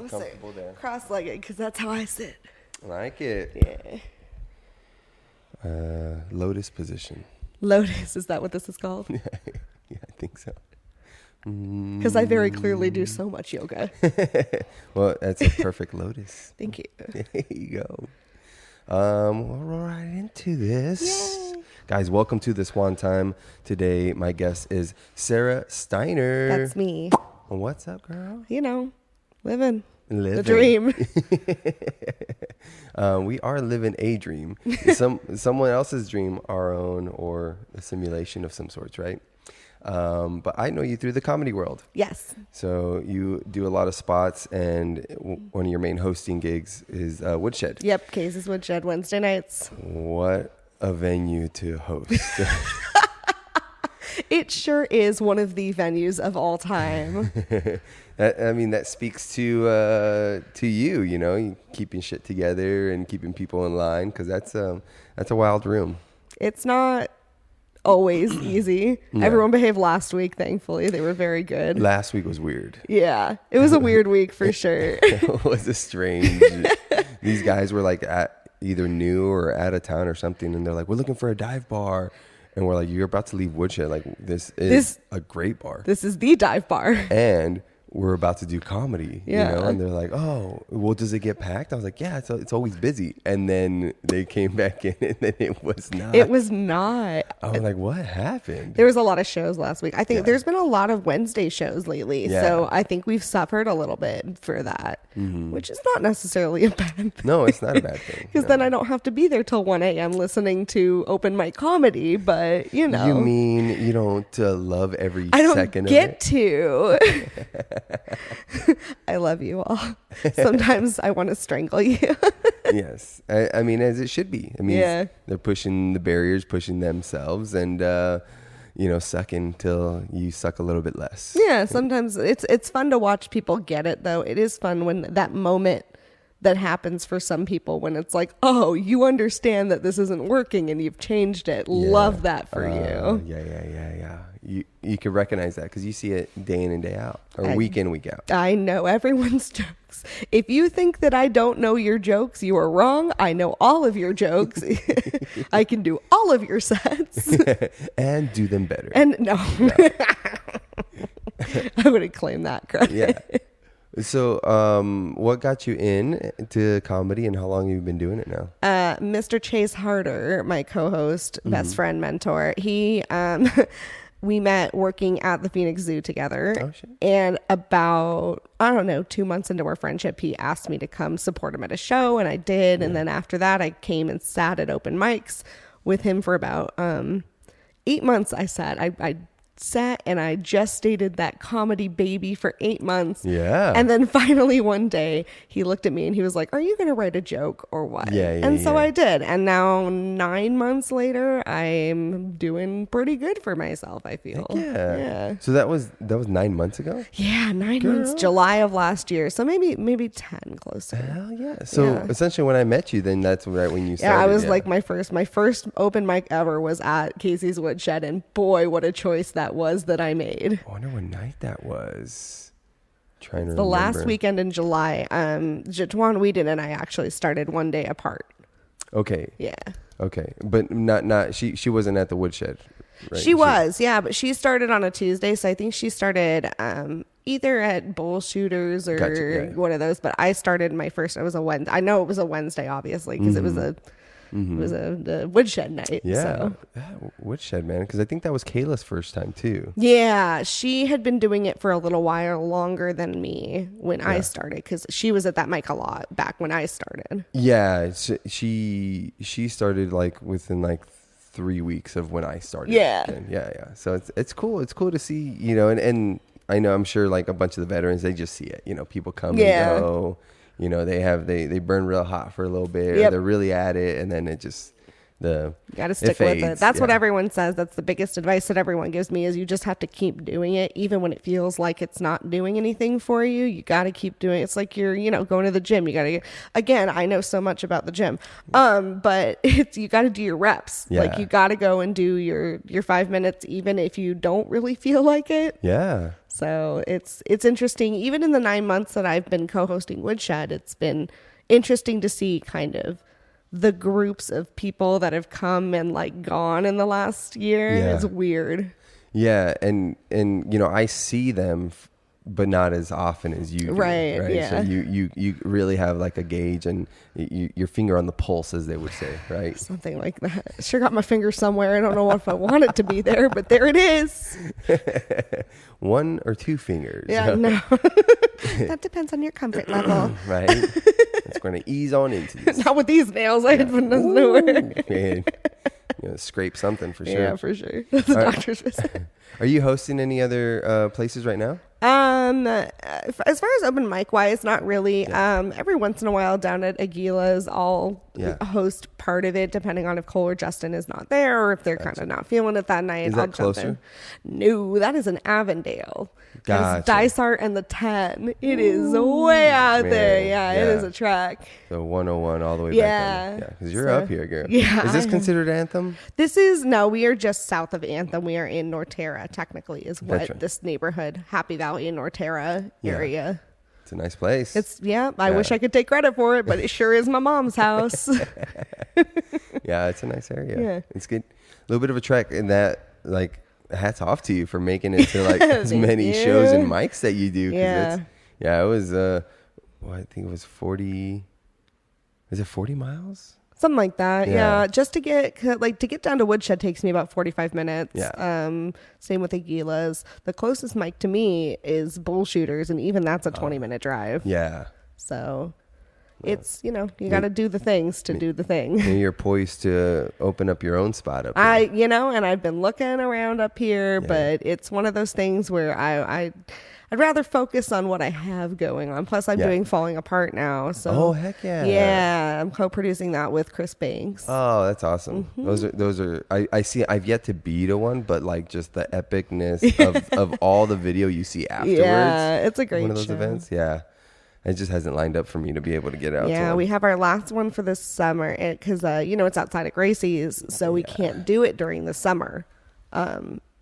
Get comfortable there. Cross-legged, because that's how I sit. Like it. Yeah. Lotus position. Lotus, is that what this is called? Yeah, I think so. Because I very clearly do so much yoga. Well, that's a perfect lotus. Thank you. There you go. We'll roll right into this. Yay. Guys, welcome to This One Time. Today, my guest is Sarah Steiner. That's me. What's up, girl? You know, living. Living. The dream. We are living a dream. Someone else's dream, our own, or a simulation of some sorts, right? But I know you through the comedy world. Yes. So you do a lot of spots, and one of your main hosting gigs is Woodshed. Yep, Casey's Woodshed, Wednesday nights. What a venue to host. It sure is one of the venues of all time. That speaks to you know, keeping shit together and keeping people in line, because that's a wild room. It's not always easy. Yeah. Everyone behaved last week, thankfully. They were very good. Last week was weird. Yeah, it was a weird week for sure. It was a strange. These guys were like either new or out of town or something, and they're like, "We're looking for a dive bar," and we're like, "You're about to leave Woodshed. Like, this is a great bar. This is the dive bar." And we're about to do comedy, Yeah. you know? And they're like, "Oh, well, does it get packed?" I was like, "Yeah, it's always busy." And then they came back in, and then it was not. It was not. I was like, "What happened?" There was a lot of shows last week. I think there's been a lot of Wednesday shows lately. Yeah. So I think we've suffered a little bit for that, which is not necessarily a bad thing. No, it's not a bad thing. Because then I don't have to be there till 1 a.m. listening to open mic comedy. But, you know. You mean you don't love every I don't second get of it? to. I love you all. Sometimes I want to strangle you. Yes. I mean, as it should be. I mean, Yeah. they're pushing the barriers, pushing themselves, and, sucking till you suck a little bit less. Yeah, sometimes it's fun to watch people get it, though. It is fun when that moment that happens for some people when it's like, oh, you understand that this isn't working and you've changed it. Yeah. Love that for you. Yeah. You can recognize that because you see it day in and day out, or week in, week out. I know everyone's jokes. If you think that I don't know your jokes, you are wrong. I know all of your jokes. I can do all of your sets. And do them better. And no. I wouldn't claim that credit. Yeah. So, what got you into comedy, and how long have you been doing it now? Mr. Chase Harder, my co-host, best friend, mentor, he, we met working at the Phoenix Zoo together. Oh, shit. And about, 2 months into our friendship, he asked me to come support him at a show, and I did. Yeah. And then after that, I came and sat at open mics with him for about 8 months. I sat and I gestated that comedy baby for 8 months. Yeah. And then finally one day he looked at me and he was like, "Are you going to write a joke or what?" And so I did. And now 9 months later, I'm doing pretty good for myself, I feel. Yeah. So that was 9 months ago? Yeah, 9 months, July of last year. So maybe 10 close to. Hell yeah. So essentially when I met you, then that's right when you started. Yeah, I was like my first open mic ever was at Casey's Woodshed, and boy, what a choice that was that I made. I wonder what night that was. Trying to remember. The last weekend in July. Jatuan Whedon and I actually started one day apart. Okay. Yeah. Okay. But not she wasn't at the Woodshed, right? She was, yeah, but she started on a Tuesday, so I think she started either at Bullshooters or Gotcha, one of those, but I started my first, it was a Wednesday. I know it was a Wednesday, obviously, because it was a the Woodshed night. Yeah, so. Woodshed, man, because I think that was Kayla's first time too. Yeah, she had been doing it for a little while longer than me when I started, because she was at that mic a lot back when I started. Yeah, she started like within like 3 weeks of when I started. Yeah. Yeah. So it's cool. It's cool to see, and I know, I'm sure like a bunch of the veterans, they just see it. People come and go. They burn real hot for a little bit, or they're really at it, and then it just you got to stick with it. That's what everyone says. That's the biggest advice that everyone gives me is you just have to keep doing it. Even when it feels like it's not doing anything for you, you got to keep doing it. It's like you're, going to the gym. You got to, again, I know so much about the gym. But you got to do your reps. Yeah. Like you got to go and do your 5 minutes, even if you don't really feel like it. Yeah. So it's interesting. Even in the 9 months that I've been co-hosting Woodshed, it's been interesting to see kind of the groups of people that have come and like gone in the last year. Yeah. It's weird. Yeah. And I see them, but not as often as you do. Right. Yeah. So you really have like a gauge and your finger on the pulse, as they would say, right? Something like that. Sure got my finger somewhere. I don't know if I want it to be there, but there it is. 1 or 2 fingers. Yeah, no. That depends on your comfort level. Right. It's going to ease on into this. Not with these nails. I put those nowhere. Man. Scrape something for sure. Yeah, for sure. That's a doctor's visit. Are you hosting any other places right now? As far as open mic wise, not really. Every once in a while down at Aguila's, I'll host part of it, depending on if Cole or Justin is not there, or if they're kind of not feeling it that night. Is that closer? No, that is in Avondale. Gotcha. Dysart and the 10. It is way out there. Yeah, it is a track. So 101 all the way back down. Yeah, because you're up here, girl. Yeah. Is this considered Anthem? No, we are just south of Anthem. We are in Norterra, technically, is what this neighborhood, Happy Valley in Norterra area. It's a nice place. I wish I could take credit for it, but it sure is my mom's house. Yeah, it's a nice area. Yeah. It's good. A little bit of a trek in that, like, hats off to you for making it to like as many shows and mics that you do. It was I think it was 40. Is it 40 miles? Something like that. Yeah. Just to get down to Woodshed takes me about 45 minutes. Yeah. Same with Aguila's. The closest mic to me is Bullshooters, and even that's a 20-minute drive. Yeah. So it's, you got to do the things to do the thing. And you're poised to open up your own spot up here. And I've been looking around up here, but it's one of those things where I'd rather focus on what I have going on. Plus, I'm doing Falling Apart now. So, heck yeah. Yeah, I'm co-producing that with Chris Banks. Oh, that's awesome. Mm-hmm. Those are. I see. I've yet to be to one, but like just the epicness of all the video you see afterwards. Yeah, it's a great one of those show. Events. Yeah. It just hasn't lined up for me to be able to get out. Yeah, we have our last one for this summer because it's outside of Gracie's, so we can't do it during the summer.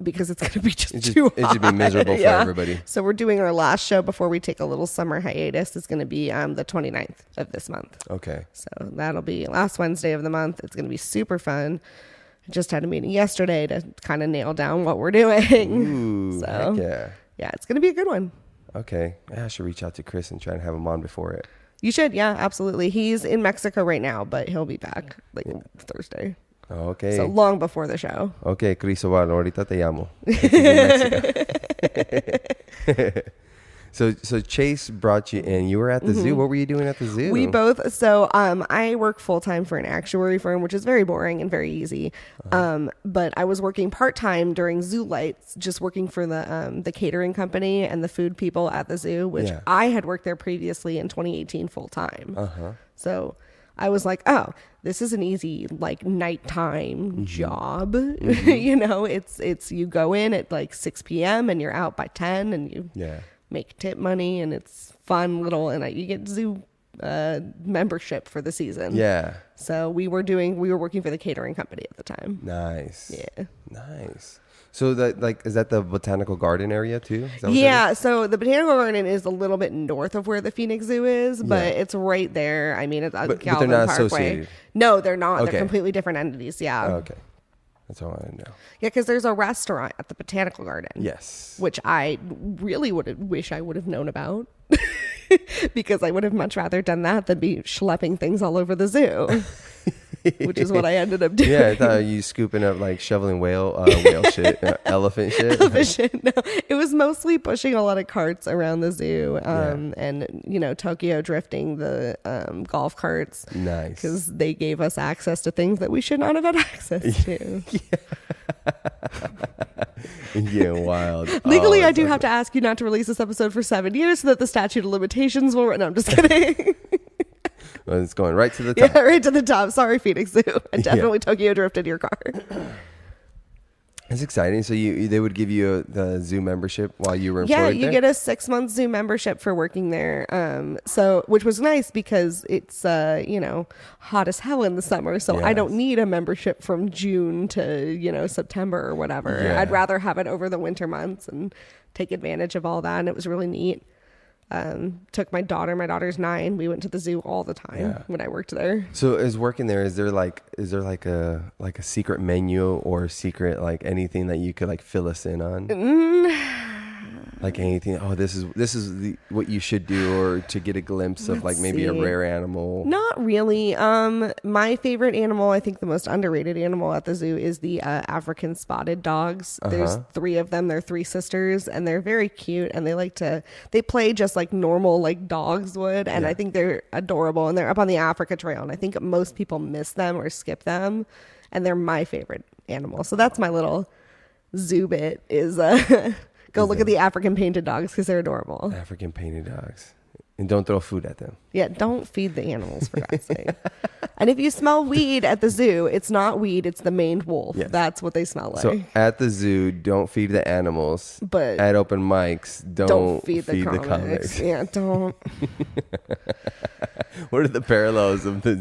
Because it's going to be too hot. It should be miserable for everybody. So we're doing our last show before we take a little summer hiatus. It's going to be the 29th of this month. Okay. So that'll be last Wednesday of the month. It's going to be super fun. I just had a meeting yesterday to kind of nail down what we're doing. Ooh, so heck yeah, it's going to be a good one. Okay. I should reach out to Chris and try and have him on before it. You should. Yeah, absolutely. He's in Mexico right now, but he'll be back Thursday. Okay. So long before the show. Okay, Chris, ahorita te llamo. So Chase brought you in. You were at the zoo. What were you doing at the zoo? We both. So I work full time for an actuary firm, which is very boring and very easy. But I was working part time during Zoo Lights, just working for the catering company and the food people at the zoo, which I had worked there previously in 2018 full time. So I was like, oh, this is an easy like nighttime job. It's you go in at like 6 p.m. and you're out by 10 and you make tip money and it's fun little and you get zoo membership for the season. Yeah. So we were working for the catering company at the time. Nice. Yeah. Nice. So is that the botanical garden area too? Yeah. So the botanical garden is a little bit north of where the Phoenix Zoo is, but it's right there. I mean, it's on Galvin but they're not Parkway. Associated. No, they're not. Okay. They're completely different entities. Yeah. Oh, okay. That's all I know. Yeah, because there's a restaurant at the botanical garden. Yes. Which I really wish I would have known about. Because I would have much rather done that than be schlepping things all over the zoo. Which is what I ended up doing. Yeah, I thought you scooping up like shoveling whale shit, elephant shit. Elephant shit. No, it was mostly pushing a lot of carts around the zoo, and Tokyo drifting the golf carts. Nice, because they gave us access to things that we should not have had access to. Yeah, wild. Legally, I do have to ask you not to release this episode for 7 years so that the statute of limitations will run. No, I'm just kidding. Well, it's going right to the top. Yeah, right to the top. Sorry, Phoenix Zoo. I definitely Tokyo drifted your car. It's exciting. So they would give you the zoo membership while you were employed there? there? Yeah, you get a 6-month zoo membership for working there. So which was nice because it's hot as hell in the summer. So I don't need a membership from June to September or whatever. Yeah. I'd rather have it over the winter months and take advantage of all that. And it was really neat. Took my daughter's 9. We went to the zoo all the time when I worked there. So as working there, is there like a secret menu or secret like anything that you could like fill us in on? Like anything? Oh, this is what you should do, or to get a glimpse of like maybe a rare animal. Not really. My favorite animal, I think the most underrated animal at the zoo, is the African spotted dogs. There's 3 of them. They're 3 sisters, and they're very cute. And they play just like normal like dogs would, and I think they're adorable. And they're up on the Africa Trail, and I think most people miss them or skip them, and they're my favorite animal. So that's my little zoo bit is. Go look at the African painted dogs because they're adorable. African painted dogs. And don't throw food at them. Yeah, don't feed the animals, for God's sake. And if you smell weed at the zoo, it's not weed, it's the maned wolf. Yes. That's what they smell like. So at the zoo, don't feed the animals. But at open mics, don't feed the comics. Yeah, don't. What are the parallels of the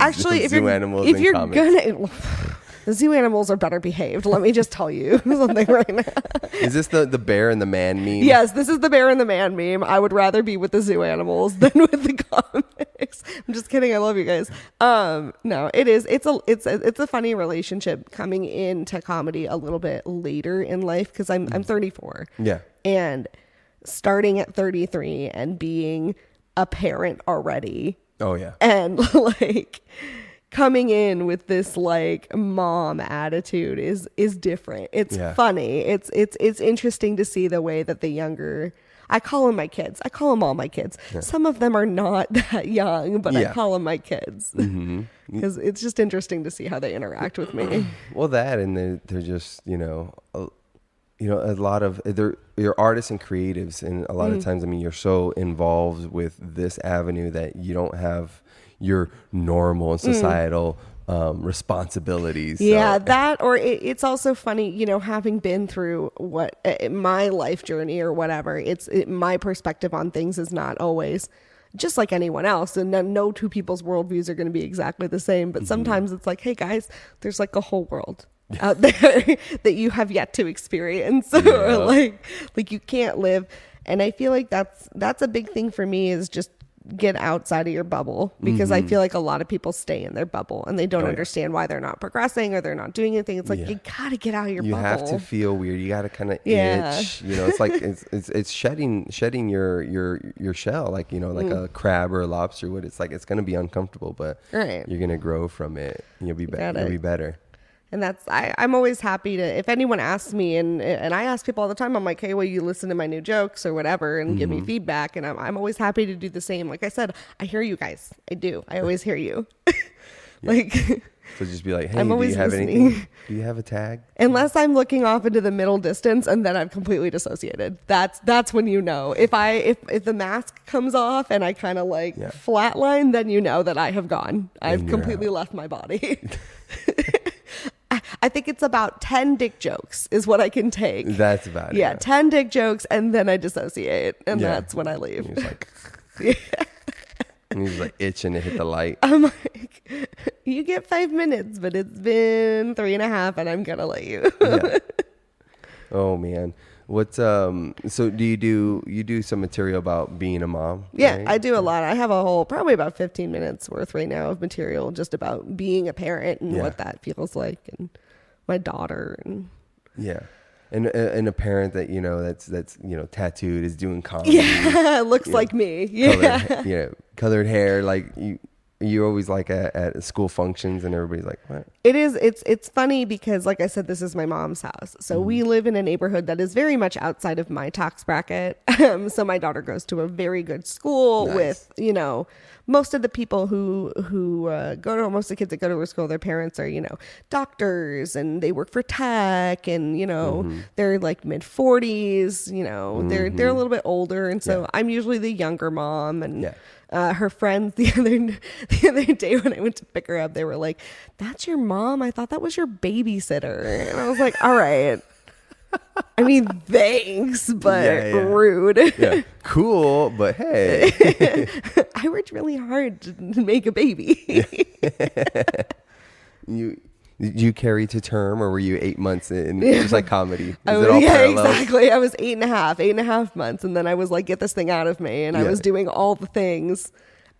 zoo animals and comics? The zoo animals are better behaved. Let me just tell you something right now. Is this the bear and the man meme? Yes, this is the bear and the man meme. I would rather be with the zoo animals than with the comics. I'm just kidding. I love you guys. No, it is. It's a funny relationship coming into comedy a little bit later in life because I'm 34. Yeah. And starting at 33 and being a parent already. Oh yeah. And like coming in with this like mom attitude is different. It's funny. It's interesting to see the way that the younger, I call them my kids. I call them all my kids. Yeah. Some of them are not that young, but I call them my kids because it's just interesting to see how they interact with me. Well, that and they're just a lot of you're artists and creatives, and a lot of times, I mean, you're so involved with this avenue that you don't have your normal and societal responsibilities. Yeah, that, or it's also funny, having been through what my life journey or whatever, my perspective on things is not always just like anyone else. And no two people's worldviews are going to be exactly the same. But sometimes it's like, hey guys, there's like a whole world out there that you have yet to experience or like you can't live. And I feel like that's a big thing for me, is just get outside of your bubble, because I feel like a lot of people stay in their bubble and they don't understand why they're not progressing or they're not doing anything. It's like, you gotta get out of your bubble. You have to feel weird. You gotta kind of itch, it's like, it's shedding your shell, like, like a crab or a lobster would. It's like, it's going to be uncomfortable, but you're going to grow from it. You'll be better. You'll be better. And that's, I'm always happy to, if anyone asks me, and I ask people all the time, I'm like, hey, will you listen to my new jokes or whatever and give me feedback? And I'm always happy to do the same. Like I said, I hear you guys. I do. I always hear you. Like, so just be like, hey, I'm always do you have listening. anything? Do you have a tag? Unless I'm looking off into the middle distance and then I'm completely dissociated. That's when you know. If the mask comes off and I kind of like flatline, then you know that I have gone. I've completely left my body. I think it's about 10 dick jokes is what I can take. That's about it. Yeah, 10 dick jokes, and then I dissociate, and that's when I leave. He's like, and he's like itching to hit the light. I'm like, you get 5 minutes, but it's been 3.5, and I'm gonna let you. Oh man. What's so do you do some material about being a mom? Yeah, right? I do a lot. I have a whole probably about 15 minutes worth right now of material just about being a parent and what that feels like, and my daughter, and and a parent that that's tattooed, is doing comedy. Looks like me. Colored hair, like you're always like at school functions and everybody's like, what? It's funny because, like I said, this is my mom's house. So we live in a neighborhood that is very much outside of my tax bracket. So my daughter goes to a very good school with, most of the people who most of the kids that go to her school, their parents are, doctors, and they work for tech, and, they're like mid 40s, they're a little bit older. And so I'm usually the younger mom, and her friends, the the other day when I went to pick her up, they were like, "That's your mom? I thought that was your babysitter." And I was like, all right. I mean, thanks, but rude. Yeah. Cool, but hey. I worked really hard to make a baby. Did you carry to term, or were you 8 months in? It was like comedy. Is it all parallel? Exactly. I was 8.5 months. And then I was like, get this thing out of me. And I was doing all the things.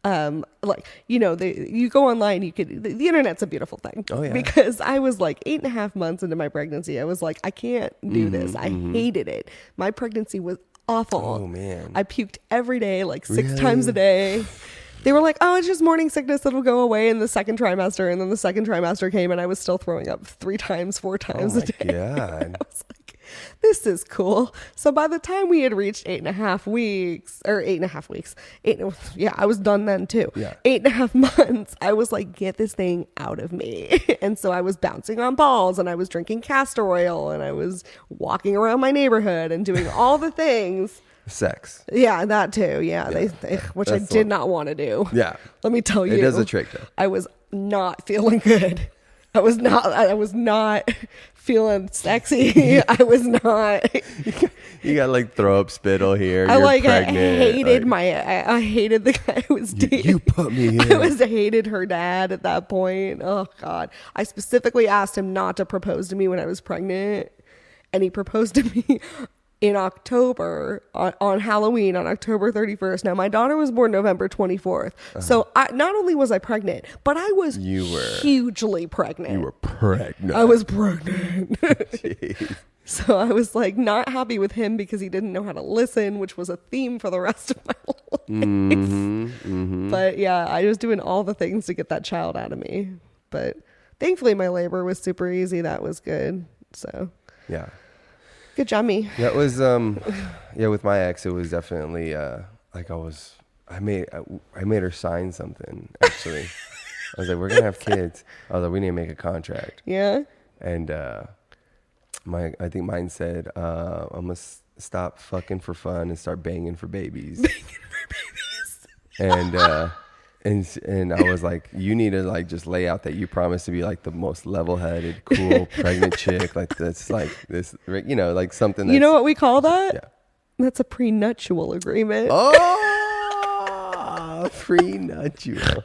Like, you go online, the internet's a beautiful thing. Oh, yeah. Because I was like 8.5 months into my pregnancy. I was like, I can't do this. I hated it. My pregnancy was awful. Oh, man. I puked every day, like 6 times a day. They were like, oh, it's just morning sickness that'll go away in the second trimester. And then the second trimester came and I was still throwing up 3 times, 4 times a day. God. I was like, this is cool. So by the time we had reached 8.5 weeks, I was done then too. Yeah. 8.5 months, I was like, get this thing out of me. And so I was bouncing on balls and I was drinking castor oil and I was walking around my neighborhood and doing all the things. Sex. Yeah, that too. Yeah, which I did not want to do. Yeah. Let me tell you. It does a trick though. I was not feeling good. I was not feeling sexy. I was not. You got like throw up spittle here. I You're like pregnant. I hated the guy I was dating. You put me in. I hated her dad at that point. Oh God. I specifically asked him not to propose to me when I was pregnant. And he proposed to me in October, on Halloween, on October 31st. Now, my daughter was born November 24th. So not only was I pregnant, but I was hugely pregnant. You were pregnant. I was pregnant. So I was like not happy with him because he didn't know how to listen, which was a theme for the rest of my life. But yeah, I was doing all the things to get that child out of me. But thankfully, my labor was super easy. That was good. So yeah. Good job, me. That was, with my ex, it was definitely, like I made her sign something, actually. I was like, we're going to have kids. I was like, we need to make a contract. Yeah. And, I think mine said, I'm going to stop fucking for fun and start banging for babies. And I was like, you need to like just lay out that you promise to be like the most level-headed, cool, pregnant chick. Like that's like this, like something that's... You know what we call that? Yeah. That's a prenuptial agreement. Oh, prenuptial.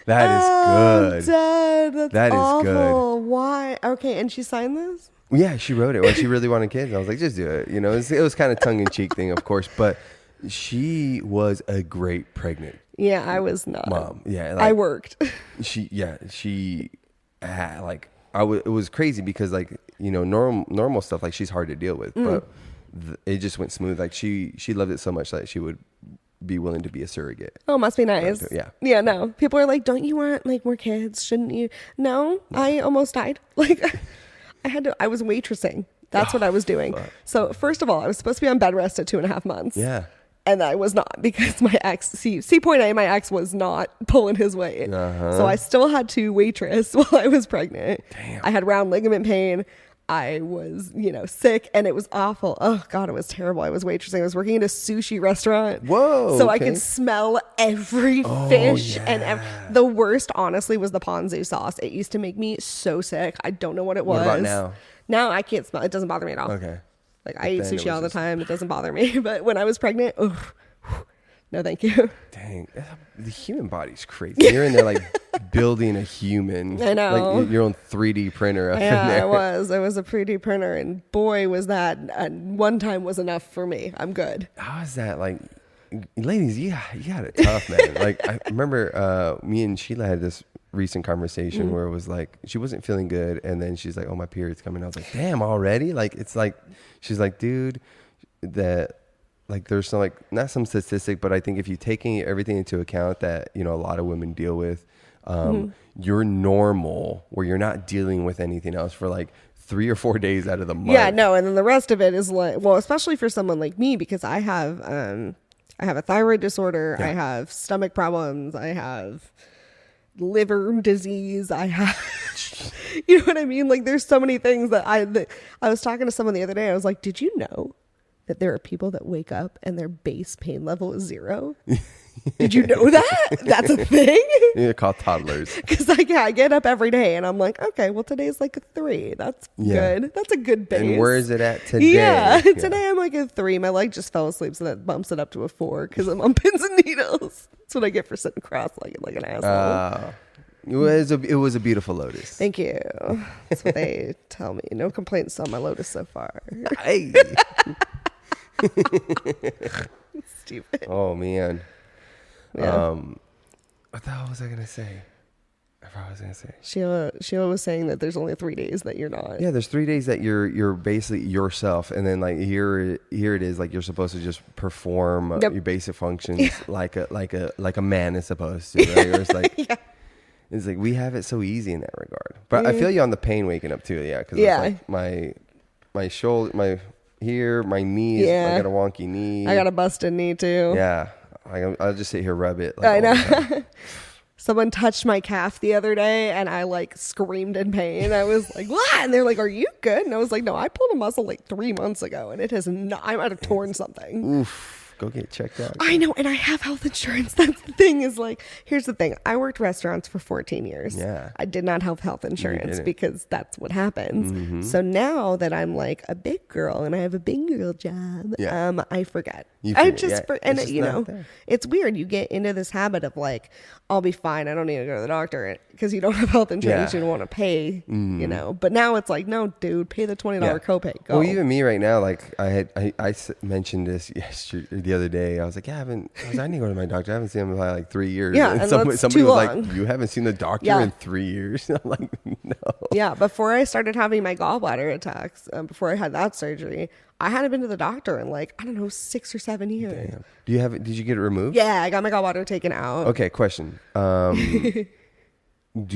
That is good. Dad, that's awful. Is good. Why? Okay, and she signed this? Yeah, she wrote it. Well, she really wanted kids. I was like, just do it. It was kind of tongue-in-cheek thing, of course, but she was a great pregnant. Yeah, I was not. Mom. Yeah. I worked. It was crazy because normal stuff, like she's hard to deal with, but it just went smooth. Like she loved it so much that she would be willing to be a surrogate. Oh, must be nice. Yeah. Yeah, no. People are like, don't you want like more kids? Shouldn't you? No. I almost died. Like I was waitressing. That's what I was doing. Fuck. So first of all, I was supposed to be on bed rest at 2.5 months. Yeah. And I was not because my ex, my ex was not pulling his weight. So I still had to waitress while I was pregnant. Damn. I had round ligament pain. I was, sick and it was awful. Oh God, it was terrible. I was waitressing. I was working in a sushi restaurant. Whoa. So I could smell every fish. Yeah. And the worst, honestly, was the ponzu sauce. It used to make me so sick. I don't know what it was. What about now? Now I can't smell. It doesn't bother me at all. Okay. Like I eat sushi all the time. It doesn't bother me. But when I was pregnant, no, thank you. Dang, the human body's crazy. You're in there like building a human. I know. Like your own 3D printer up in there. Yeah, I was a 3D printer, and boy, was that one time was enough for me. I'm good. How is that? Like, ladies, you had it tough, man. Like I remember me and Sheila had this recent conversation where it was like she wasn't feeling good, and then she's like, oh, my period's coming. I was like, damn, already? Like it's like she's like, dude, that like there's some like not some statistic, but I think if you taking everything into account that a lot of women deal with, you're normal where you're not dealing with anything else for like 3 or 4 days out of the month. Yeah, no, and then the rest of it is like, well, especially for someone like me, because I have a thyroid disorder, I have stomach problems, I have liver disease, I have you know what I mean? Like there's so many things that I was talking to someone the other day. I was like, did you know that there are people that wake up and their base pain level is 0? Did you know that? That's a thing? They're called toddlers. Because I get up every day and I'm like, okay, well, today's like a 3. That's good. That's a good base. And where is it at today? Yeah, today I'm like a 3. My leg just fell asleep, so that bumps it up to a 4 because I'm on pins and needles. That's what I get for sitting cross-legged like an asshole. It was a beautiful Lotus. Thank you. That's what they tell me. No complaints on my Lotus so far. Hey. Stupid. Oh, man. Yeah. What the hell was I gonna say? I forgot what I was gonna say. Sheila was saying that there's only 3 days that you're not. Yeah, there's 3 days that you're basically yourself, and then like here it is, like you're supposed to just perform your basic functions like a man is supposed to. Right? Or it's like it's like we have it so easy in that regard. But I feel you on the pain waking up too. Yeah, because it's like my shoulder, my knees. I got a wonky knee. I got a busted knee too. Yeah. I'll just sit here, rub it. Like, I know. Someone touched my calf the other day and I like screamed in pain. I was like, what? And they're like, are you good? And I was like, no, I pulled a muscle like 3 months ago and it has not, I might have torn something. Oof. Go get checked out. I know. And I have health insurance. That's the thing is like, here's the thing. I worked restaurants for 14 years. Yeah. I did not have health insurance because that's what happens. Mm-hmm. So now that I'm like a big girl and I have a big girl job, I forget. I just, and you know, it's weird. You get into this habit of like, I'll be fine. I don't need to go to the doctor because you don't have health insurance. You don't want to pay, you know, but now it's like, no, dude, pay the $20 copay. Go. Well, even me right now, like I mentioned this yesterday, the other day. I was like, I need to go to my doctor. I haven't seen him in like 3 years. Yeah, and somebody was like, you haven't seen the doctor in 3 years? I'm like, no. Yeah, before I started having my gallbladder attacks, before I had that surgery, I hadn't been to the doctor in like, I don't know, 6 or 7 years. Damn. Did you get it removed? Yeah, I got my gallbladder taken out. Okay, question. Do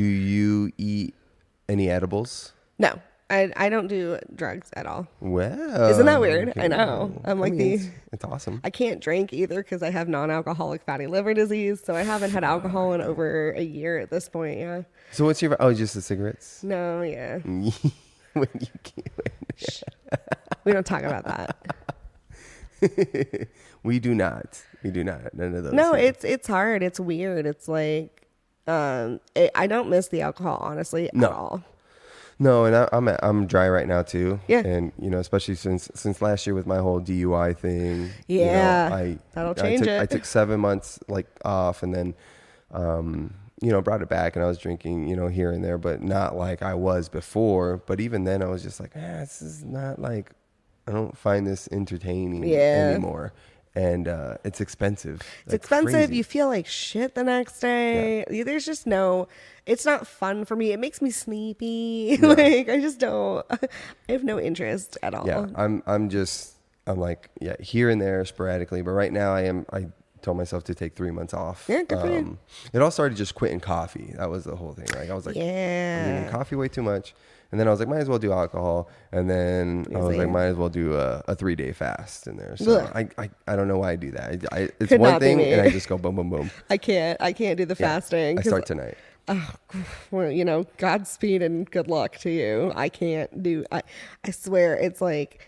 you eat any edibles? No. I don't do drugs at all. Well, isn't that weird? Okay. I know. I'm like it's awesome. I can't drink either because I have non-alcoholic fatty liver disease, so I haven't had alcohol in over a year at this point. Yeah. So what's your? Just the cigarettes? No. Yeah. When you can't. We don't talk about that. We do not. None of those. No, things. It's hard. It's weird. It's like I don't miss the alcohol honestly at all. No, and I'm dry right now too. Yeah. And you know, especially since last year with my whole DUI thing. Yeah. You know, that'll change it. I took 7 months like off, and then you know, brought it back, and I was drinking, you know, here and there, but not like I was before. But even then, I was just like, this is not like, I don't find this entertaining anymore. And it's expensive. It's expensive. Crazy. You feel like shit the next day. Yeah. There's just it's not fun for me. It makes me sleepy. Yeah. Like I just don't. I have no interest at all. Yeah, I'm like here and there sporadically, but right now I told myself to take 3 months off. Yeah, good for you. It all started just quitting coffee. That was the whole thing. Like I was like, I'm drinking coffee way too much. And then I was like, might as well do alcohol. And then I was like, might as well do a 3-day fast in there. So I don't know why I do that. It's one thing, and I just go boom, boom, boom. I can't do the fasting. I start tonight. Oh, well, you know, Godspeed and good luck to you. I can't do. I swear, it's like.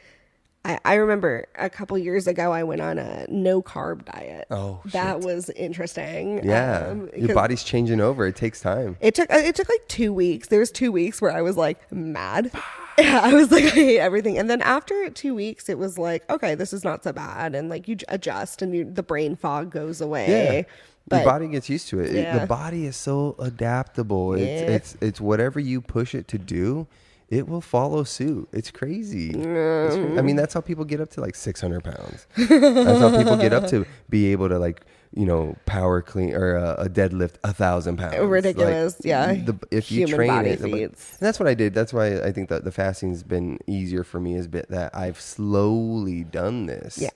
I remember a couple years ago, I went on a no carb diet. Oh, that was interesting. Yeah, your body's changing over. It takes time. It took like 2 weeks. There was 2 weeks where I was like mad. Yeah, I was like, I hate everything. And then after 2 weeks, it was like, okay, this is not so bad. And like you adjust, and the brain fog goes away. Yeah. But your body gets used to it. The body is so adaptable. It's whatever you push it to do. It will follow suit. It's crazy. I mean, that's how people get up to like 600 pounds. That's how people get up to be able to like, you know, power clean or a deadlift 1,000 pounds. Ridiculous. Like, if you train it. And that's what I did. That's why I think that the fasting's been easier for me is that I've slowly done this. Yeah.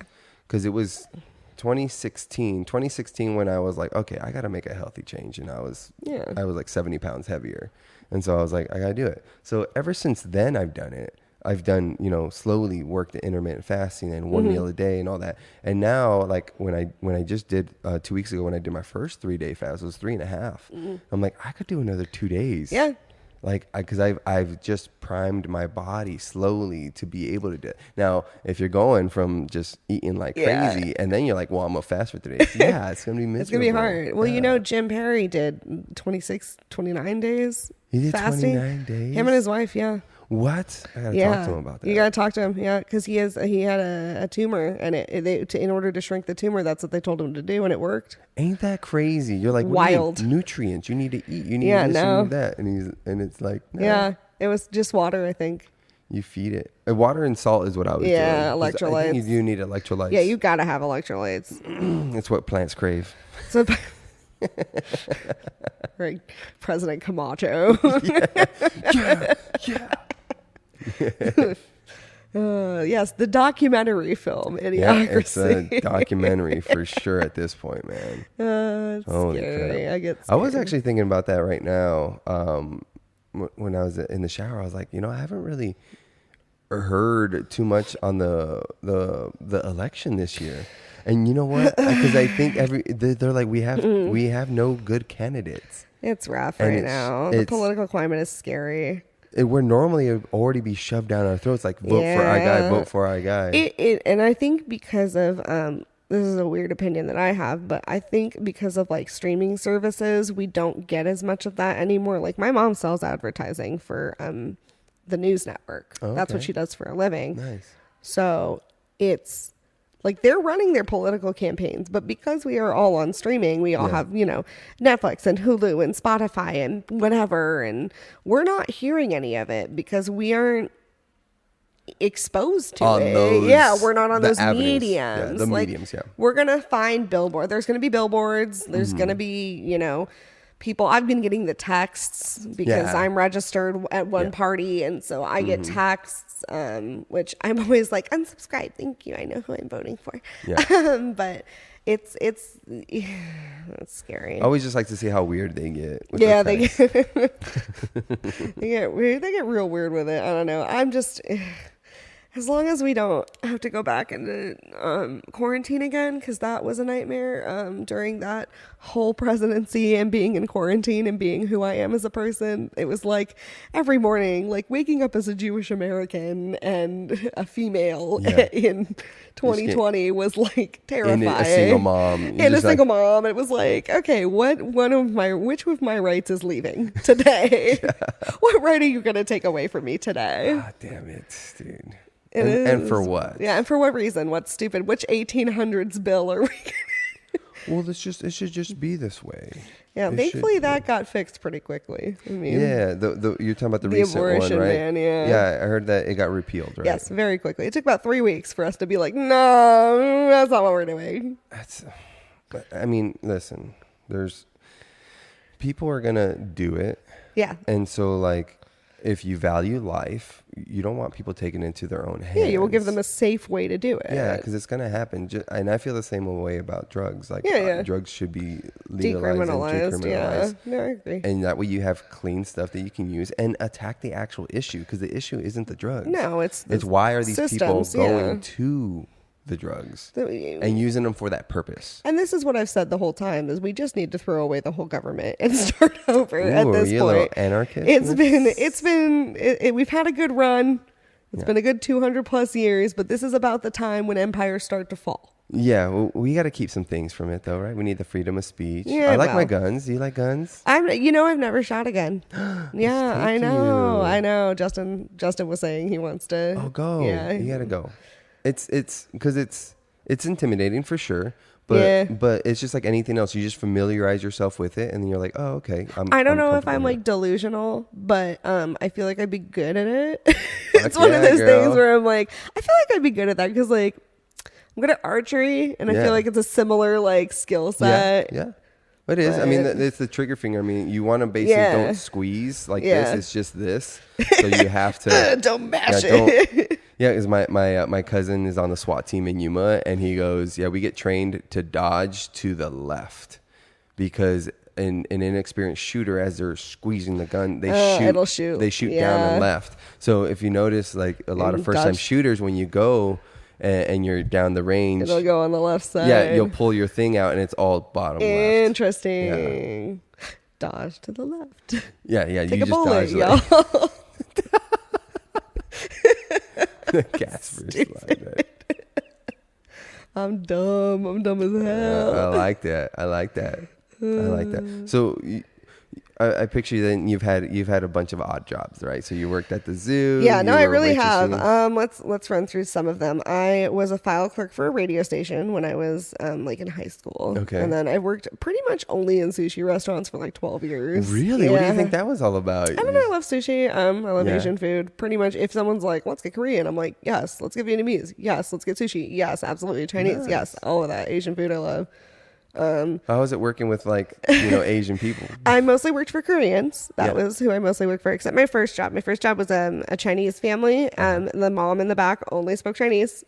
Because it was 2016 when I was like, okay, I got to make a healthy change. And I was like 70 pounds heavier. And so I was like, I got to do it. So ever since then, I've done it. I've done, you know, slowly work the intermittent fasting and one meal a day and all that. And now, like when I just did 2 weeks ago, when I did my first 3-day fast, it was 3.5. I'm like, I could do another 2 days. Yeah. Like, because I've just primed my body slowly to be able to do it. Now, if you're going from just eating like crazy, and then you're like, well, I'm gonna fast for 3 days. Yeah, it's gonna be miserable. It's gonna be hard. Well, you know, Jim Perry did 29 days. He did fasting. 29 days. Him and his wife, yeah. What? I gotta talk to him about that. You gotta talk to him, yeah, because he had a tumor, and in order to shrink the tumor, that's what they told him to do, and it worked. Ain't that crazy? You're like, wild nutrients. You need to eat. You need this. You need that. And it's like, no. Yeah, it was just water, I think. You feed it. Water and salt is what I was doing. Yeah, electrolytes. I think you do need electrolytes. Yeah, you gotta have electrolytes. It's what plants crave. So. Right, President Camacho. Yeah. Yes, the documentary film Idiocracy. Yeah, it's a documentary for sure at this point, man. It's scary. I get scared. I was actually thinking about that right now. When I was in the shower, I was like, I haven't really heard too much on the election this year. And you know what? Because I think they're like, we have no good candidates. It's rough right now. The political climate is scary. It would normally already be shoved down our throats, like vote for our guy, vote for our guy. And I think because of this is a weird opinion that I have, but I think because of like streaming services, we don't get as much of that anymore. Like my mom sells advertising for the news network. Oh, okay. That's what she does for a living. Nice. So it's like they're running their political campaigns, but because we are all on streaming, we all have, Netflix and Hulu and Spotify and whatever. And we're not hearing any of it because we aren't exposed to it. We're not on those mediums. Yeah, the mediums, We're going to find billboards. There's going to be billboards. There's going to be, people. I've been getting the texts because I'm registered at one party, and so I get texts, which I'm always like, unsubscribe, thank you, I know who I'm voting for. But it's scary. I always just like to see how weird they get with they get weird. They get real weird with it. I don't know. I'm just as long as we don't have to go back into quarantine again, because that was a nightmare during that whole presidency and being in quarantine and being who I am as a person. It was like every morning, like waking up as a Jewish American and a female in 2020 was like terrifying. And a single mom. It was like, okay, which of my rights is leaving today? What right are you going to take away from me today? Ah, damn it, dude. And for what? Yeah, and for what reason? What's stupid? Which 1800s bill are we Well, it should just be this way. Yeah, thankfully that got fixed pretty quickly. I mean, you're talking about the recent one, right? Ban, yeah, I heard that it got repealed, right? Yes, very quickly. It took about 3 weeks for us to be like, no, that's not what we're doing. I mean, listen, people are gonna do it. Yeah. And so, like, if you value life, you don't want people taking it into their own hands. Yeah, you will give them a safe way to do it. Yeah, because it's going to happen. And I feel the same way about drugs. Like, drugs should be legalized and decriminalized. Yeah, no, I agree. And that way you have clean stuff that you can use and attack the actual issue, because the issue isn't the drugs. No, it's why are these people going to the drugs and using them for that purpose. And this is what I've said the whole time, is we just need to throw away the whole government and start over at this point. Little anarchist. We've had a good run. It's been a good 200 plus years, but this is about the time when empires start to fall. Yeah, well, we got to keep some things from it though, right? We need the freedom of speech. Yeah, I like my guns. Do you like guns? I've never shot a gun. Yeah, I know. Justin was saying he wants to. Oh, go. Yeah. You got to go. It's because it's intimidating for sure, but it's just like anything else. You just familiarize yourself with it, and then you're like, oh, okay. I don't know if I'm like delusional, but I feel like I'd be good at it. It's one of those things where I'm like, I feel like I'd be good at that because like I'm good at archery, and I feel like it's a similar like skill set. Yeah. It is. I mean, it's the trigger finger. I mean, you want to basically don't squeeze like this. It's just this. So you have to don't mash it. Yeah, because my cousin is on the SWAT team in Yuma, and he goes, we get trained to dodge to the left, because an inexperienced shooter, as they're squeezing the gun, it'll shoot. They shoot down and left. So if you notice, like a lot of first time shooters, when you go and you're down the range, it'll go on the left side. Yeah, you'll pull your thing out, and it's all bottom left. Interesting. Dodge to the left. Yeah. Take You a just bullet, dodge y'all. Casper slide. I'm dumb. I'm dumb as hell. I like that. So I picture then you've had a bunch of odd jobs, right? So you worked at the zoo. Yeah, no, I really have. Let's run through some of them. I was a file clerk for a radio station when I was like in high school. Okay. And then I worked pretty much only in sushi restaurants for like 12 years. Really? Yeah. What do you think that was all about? I don't know. I love sushi. I love Asian food. Pretty much if someone's like, let's get Korean, I'm like, yes. Let's get Vietnamese. Yes. Let's get sushi. Yes, absolutely. Chinese. Nice. Yes. All of that. Asian food I love. How was it working with Asian people? I mostly worked for Koreans. That was who I mostly worked for, except my first job. My first job was a Chinese family. The mom in the back only spoke Chinese.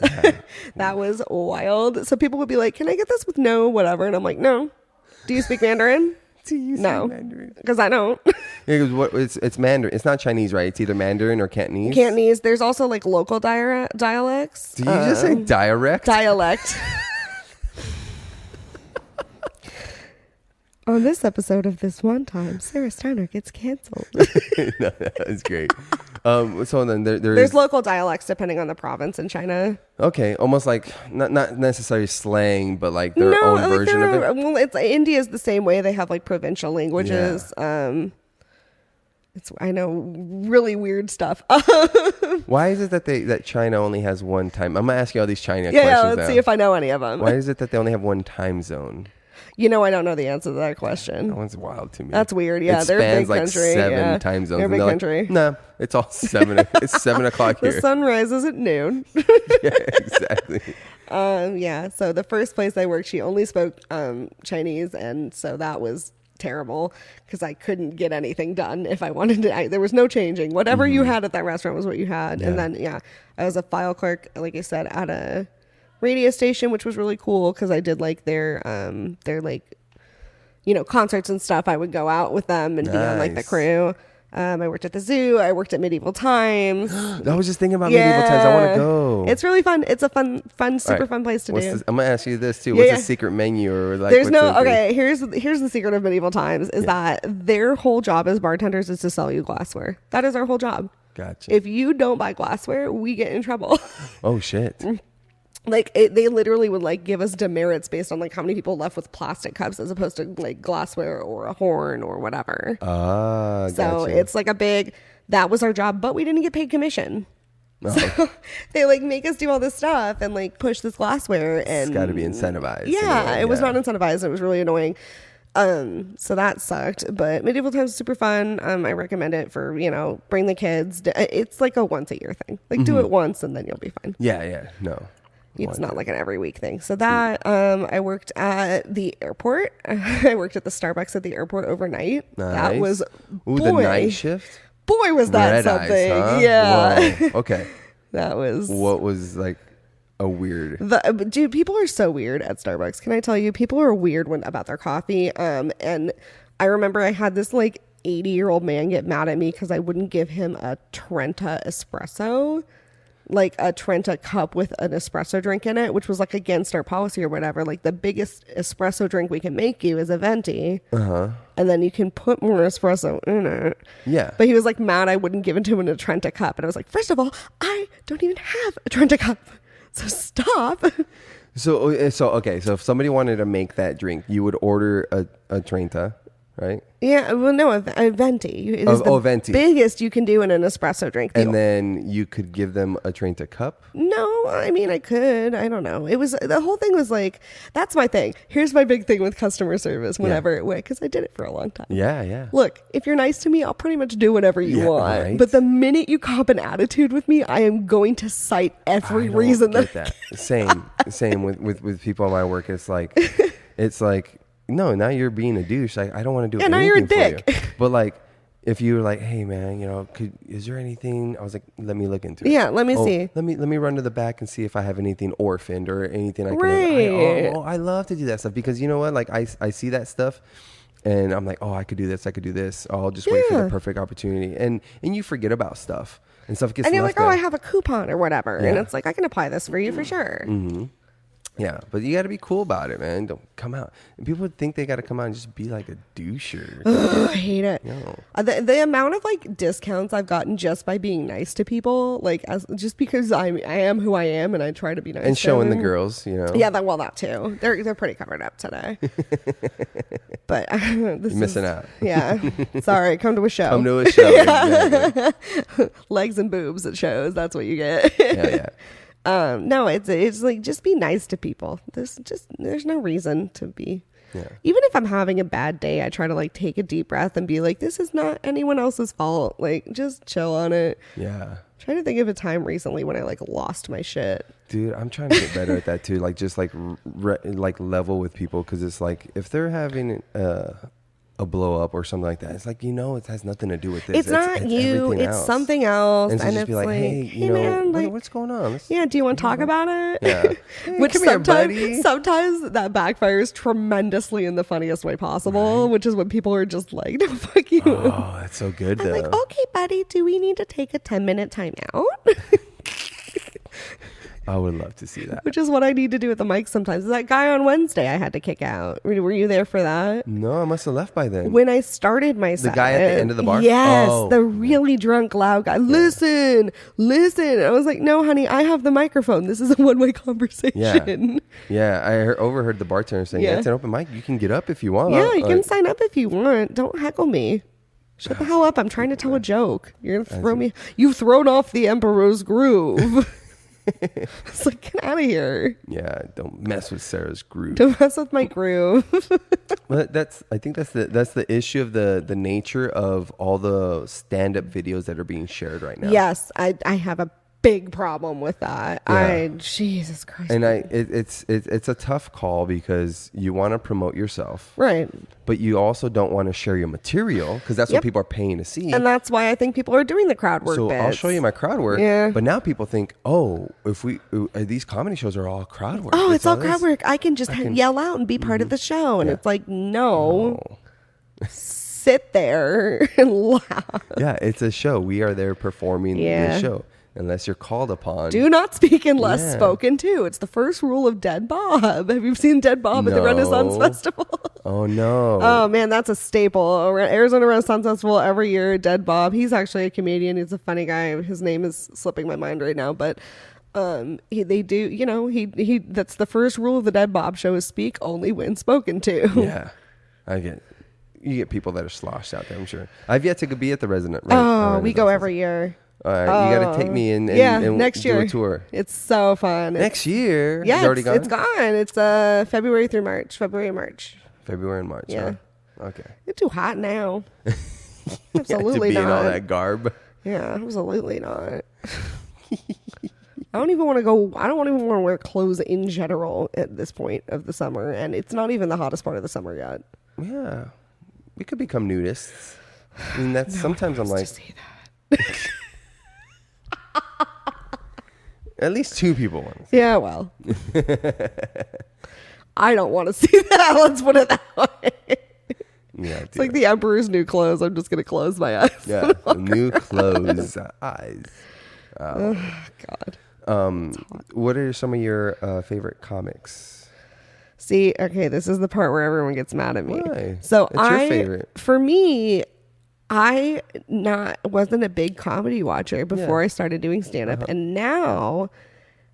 That was wild. So people would be like, can I get this with no whatever? And I'm like, no. Do you speak Mandarin? No, because I don't. It's Mandarin. It's not Chinese, right? It's either Mandarin or Cantonese. Cantonese. There's also like local dialects. Did you just say dialect? Dialect. On this episode of This One Time, Sarah Steiner gets canceled. No, that's great. So then there's local dialects depending on the province in China. Okay, almost like not necessarily slang, but like their own version of it. Well, India's the same way. They have like provincial languages. Yeah. I know, really weird stuff. Why is it that China only has one time? I'm gonna ask you all these China questions. Yeah, let's see if I know any of them. Why is it that they only have one time zone? I don't know the answer to that question. That one's wild to me. That's weird. Yeah, it they're a big like country. 7 time zones. They're a big country. Like, no, it's all 7. It's 7 o'clock here. The sun rises at noon. Yeah, exactly. So the first place I worked, she only spoke Chinese, and so that was terrible because I couldn't get anything done if I wanted to. There was no changing. Whatever you had at that restaurant was what you had. Yeah. And then I was a file clerk, like I said, at a radio station, which was really cool because I did like their like concerts and stuff. I would go out with them and be on like the crew. I worked at the zoo. I worked at Medieval Times. I was just thinking about Medieval Times. I want to go. It's really fun. It's a fun, super fun place to do. I'm gonna ask you this too. What's the secret menu or like? There's no. Okay, here's the secret of Medieval Times is that their whole job as bartenders is to sell you glassware. That is our whole job. Gotcha. If you don't buy glassware, we get in trouble. Oh shit. Like they literally would like give us demerits based on like how many people left with plastic cups as opposed to like glassware or a horn or whatever. So gotcha. It's like that was our job, but we didn't get paid commission. So they like make us do all this stuff and like push this glassware, and it's got to be incentivized. Yeah, it was not incentivized. It was really annoying. So that sucked, but Medieval Times is super fun. I recommend it for, bring the kids. It's like a once a year thing. Like do it once and then you'll be fine. Yeah. No. It's not like an every week thing. So that, I worked at the airport. I worked at the Starbucks at the airport overnight. Nice. That was, the night shift? Boy, was that Red something. eyes, huh? Yeah. Whoa. Okay. That was. What was like a weird. Dude, people are so weird at Starbucks. Can I tell you? People are weird about their coffee. And I remember I had this like 80-year-old man get mad at me because I wouldn't give him a Trenta espresso. Like a Trenta cup with an espresso drink in it, which was like against our policy or whatever. Like the biggest espresso drink we can make you is a venti. And then you can put more espresso in it. Yeah. But he was like mad I wouldn't give it to him in a Trenta cup. And I was like, first of all, I don't even have a Trenta cup. So stop. So if somebody wanted to make that drink, you would order a Trenta, right? Yeah, well, no, a venti. It is the venti. biggest you can do in an espresso drink. And then you could give them a Trenta cup? No, I mean, I could. I don't know. It was, the whole thing was like, that's my thing. Here's my big thing with customer service whenever it went, because I did it for a long time. Yeah. Look, if you're nice to me, I'll pretty much do whatever you want. Right? But the minute you cop an attitude with me, I am going to cite every reason that. Same with people at my work. It's like, no, now you're being a douche. Like, I don't want to do anything. Yeah, now you're a dick. For you. But like, if you were like, hey man, is there anything? I was like, let me look into it. Yeah, let me see. Let me run to the back and see if I have anything orphaned or anything I can. Right. I love to do that stuff because you know what? Like I see that stuff. And I'm like, I could do this. I'll just wait for the perfect opportunity. And you forget about stuff. And stuff gets left. And you're like, I have a coupon or whatever. Yeah. And it's like, I can apply this for you for sure. Mm-hmm. Yeah, but you got to be cool about it, man. Don't come out. And people think they got to come out and just be like a doucher. Ugh, I hate it. No. The amount of like discounts I've gotten just by being nice to people, like just because I am who I am and I try to be nice. And showing them. the girls, you know. Yeah, that too. They're pretty covered up today. But You're missing out. Yeah. Sorry, come to a show. Come to a show. Exactly. Legs and boobs at shows. That's what you get. Yeah. No, it's like just be nice to people. There's no reason to be. Yeah. Even if I'm having a bad day, I try to like take a deep breath and be like, this is not anyone else's fault. Like just chill on it. Yeah. I'm trying to think of a time recently when I like lost my shit. Dude, I'm trying to get better at that too. Like just like like level with people, because it's like if they're having a blow up or something like that, it's like, it has nothing to do with this. It's not you, it's else. Something else. And so just it's be like, hey, man, like, what's going on? Do you want to talk about it? Yeah. Hey, Which sometimes that backfires tremendously in the funniest way possible, right? Which is when people are just like, no, fuck you. Oh, that's so good though. I'm like, okay, buddy, do we need to take a 10-minute time out? I would love to see that. Which is what I need to do with the mic sometimes. That guy on Wednesday I had to kick out. Were you there for that? No, I must have left by then. When I started my set. The guy at the end of the bar? Yes, the really drunk, loud guy. Yeah. Listen. I was like, no, honey, I have the microphone. This is a one-way conversation. Yeah, I overheard the bartender saying, it's an open mic. You can get up if you want. Yeah, you can sign up if you want. Don't heckle me. Shut the hell up. I'm trying to tell a joke. You're going to throw me. You've thrown off the Emperor's Groove. It's like, get out of here. Yeah, don't mess with Sarah's groove. Don't mess with my groove. Well, I think that's the issue of the nature of all the stand-up videos that are being shared right now. Yes, I have a big problem with that. Yeah. Jesus Christ. And it's a tough call because you want to promote yourself, right? But you also don't want to share your material because that's what people are paying to see. And that's why I think people are doing the crowd work. So bits. I'll show you my crowd work. Yeah. But now people think, these comedy shows are all crowd work. Oh, it's all crowd work. I can just yell out and be part of the show. And it's like, no. Sit there and laugh. Yeah, it's a show. We are there performing the show. Unless you're called upon. Do not speak unless spoken to. It's the first rule of Dead Bob. Have you seen Dead Bob at the Renaissance Festival? Oh, no. Oh, man, that's a staple. Arizona Renaissance Festival every year. Dead Bob. He's actually a comedian. He's a funny guy. His name is slipping my mind right now. But they do, that's the first rule of the Dead Bob show is speak only when spoken to. Yeah, I get it. You get people that are sloshed out there, I'm sure. I've yet to be at the Resident. We go every year. All right, you got to take me in and next year. do a tour. It's so fun. Next year? Yeah, it's already gone? It's gone. It's February through March. February and March. Yeah. Huh? Okay. It's too hot now. Absolutely to be not. in all that garb. Yeah, absolutely not. I don't even want to go. I don't even want to wear clothes in general at this point of the summer, and it's not even the hottest part of the summer yet. Yeah, we could become nudists. I mean, that's sometimes I'm like. To see that. At least two people want to see. Yeah, well. I don't want to see that. Let's put it that way. Yeah, it's like the Emperor's New Clothes. I'm just going to close my eyes. Yeah, new clothes, eyes. Oh, God. What are some of your favorite comics? See, okay, this is the part where everyone gets mad at me. Why? So That's your favorite. For me, I wasn't a big comedy watcher before I started doing stand-up. And now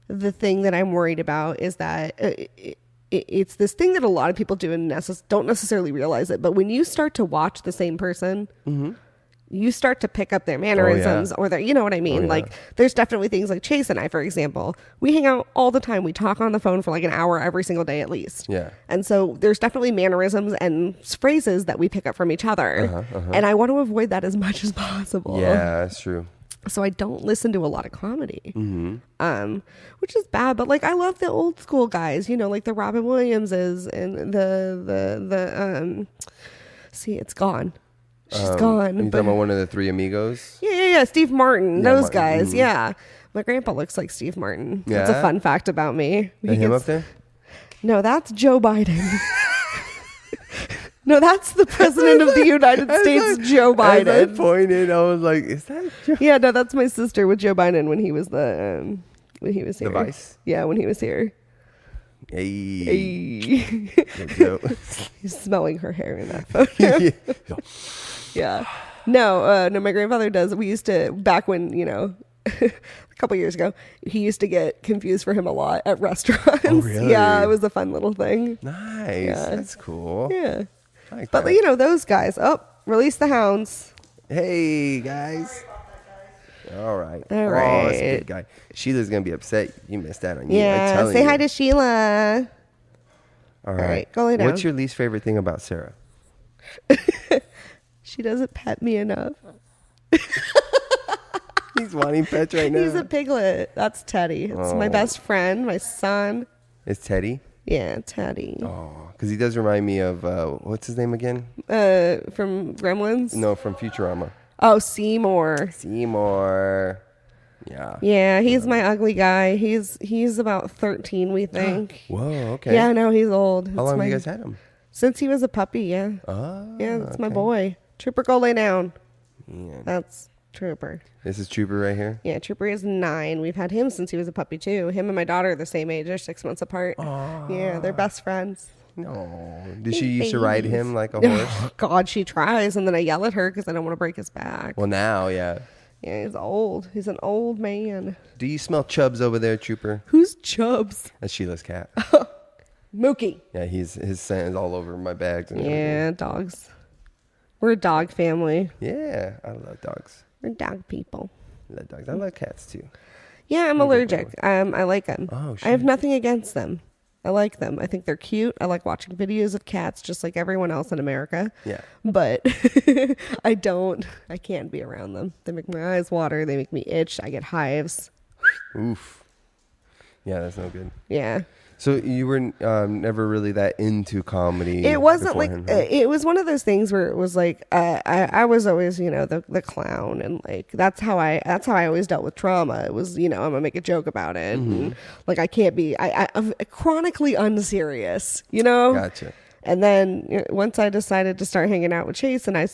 the thing that I'm worried about is that it's this thing that a lot of people do and don't necessarily realize it. But when you start to watch the same person, you start to pick up their mannerisms or their, you know what I mean? Like there's definitely things like Chase and I, for example, we hang out all the time. We talk on the phone for like an hour every single day at least. Yeah. And so there's definitely mannerisms and phrases that we pick up from each other. And I want to avoid that as much as possible. Yeah, that's true. So I don't listen to a lot of comedy, which is bad. But like I love the old school guys, you know, like the Robin Williamses and the see, it's gone. She's gone. You talking about one of the Three Amigos? Yeah. Steve Martin, those guys. Mm-hmm. Yeah. My grandpa looks like Steve Martin. Yeah? That's a fun fact about me. Him up there? No, that's Joe Biden. No, that's the president of the United States, Joe Biden. As I pointed, I was like, is that Joe? Yeah, no, that's my sister with Joe Biden when he was here. The Vice? Yeah, when he was here. Hey. Good joke. He's smelling her hair in that photo. Yeah. No, my grandfather does. We used to, back when, a couple years ago, he used to get confused for him a lot at restaurants. Oh, really? Yeah, it was a fun little thing. Nice. Yeah. That's cool. Yeah. Like but, that. Those guys. Oh, release the hounds. Hey, guys. All right. Oh, that's a good guy. Sheila's going to be upset. You missed out on you. Yeah. Say hi to Sheila. All right. Go lay down. What's your least favorite thing about Sarah? She doesn't pet me enough. He's wanting pets right now. He's a piglet. That's Teddy. It's my best friend, my son. It's Teddy? Yeah, Teddy. Oh, because he does remind me of, what's his name again? From Gremlins? No, from Futurama. Oh, Seymour. Yeah. Yeah, he's my ugly guy. He's about 13, we think. Whoa, okay. Yeah, no, he's old. How long have you guys had him? Since he was a puppy, yeah. Oh, yeah, that's my boy. Trooper, go lay down. Yeah. That's Trooper. This is Trooper right here? Yeah, Trooper is 9. We've had him since he was a puppy, too. Him and my daughter are the same age. They're 6 months apart. Aww. Yeah, they're best friends. No. Did she used to ride him like a horse? Oh, God, she tries, and then I yell at her because I don't want to break his back. Well, now, yeah. Yeah, he's old. He's an old man. Do you smell Chubbs over there, Trooper? Who's Chubbs? That's Sheila's cat. Mookie. Yeah, his scent is all over my bags. And everything. Dogs. We're a dog family. Yeah, I love dogs. We're dog people. I love dogs. I love cats, too. Yeah, I'm allergic. I like them. Oh, shit. I have nothing against them. I like them. I think they're cute. I like watching videos of cats just like everyone else in America. Yeah. But I can't be around them. They make my eyes water. They make me itch. I get hives. Oof. Yeah, that's no good. Yeah. So you were never really that into comedy? It wasn't like, it was one of those things where it was like, I was always, the clown, and like, that's how I always dealt with trauma. It was, I'm gonna make a joke about it. Mm-hmm. And, like, I can't be, I'm chronically unserious, Gotcha. And then once I decided to start hanging out with Chase and I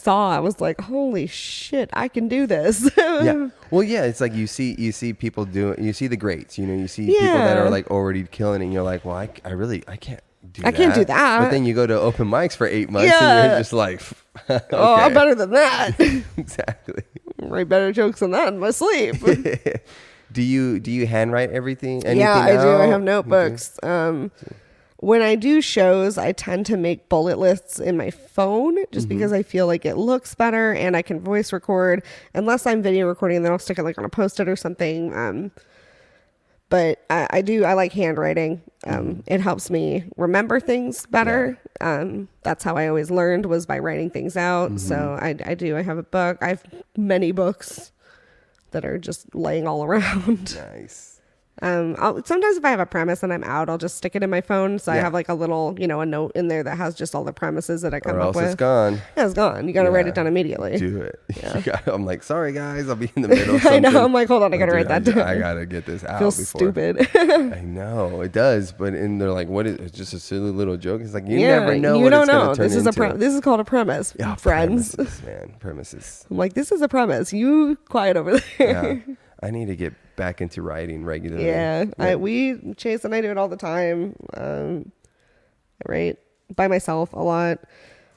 was like, holy shit, I can do this. Yeah. Well, yeah, it's like you see people you see the greats, you see people that are like already killing it, and you're like, well, I can't do that. I can't do that. But then you go to open mics for 8 months and you're just like, okay. Oh, I'm better than that. Exactly. Write better jokes than that in my sleep. Do you handwrite everything? Yeah, I do. I have notebooks. When I do shows, I tend to make bullet lists in my phone just because I feel like it looks better and I can voice record. Unless I'm video recording, then I'll stick it like on a Post-it or something. But I like handwriting. It helps me remember things better. Yeah. That's how I always learned, was by writing things out. Mm-hmm. So I have a book. I have many books that are just laying all around. Nice. Sometimes if I have a premise and I'm out, I'll just stick it in my phone. So I have like a little, a note in there that has just all the premises that I come up with. It's gone. Yeah, it's gone. You got to write it down immediately. Do it. Yeah. I'm like, sorry guys, I'll be in the middle of something. I know. I'm like, hold on, I got to write that down. I got to get this out. Feels stupid. I know it does, but they're like, what is? It's just a silly little joke. It's like you never know. You don't know. This is this is called a premise. Yeah, friends. Premises, man, premises. I'm like, this is a premise. You quiet over there. Yeah. I need to get back into writing regularly. Yeah. Chase and I do it all the time. I write by myself a lot.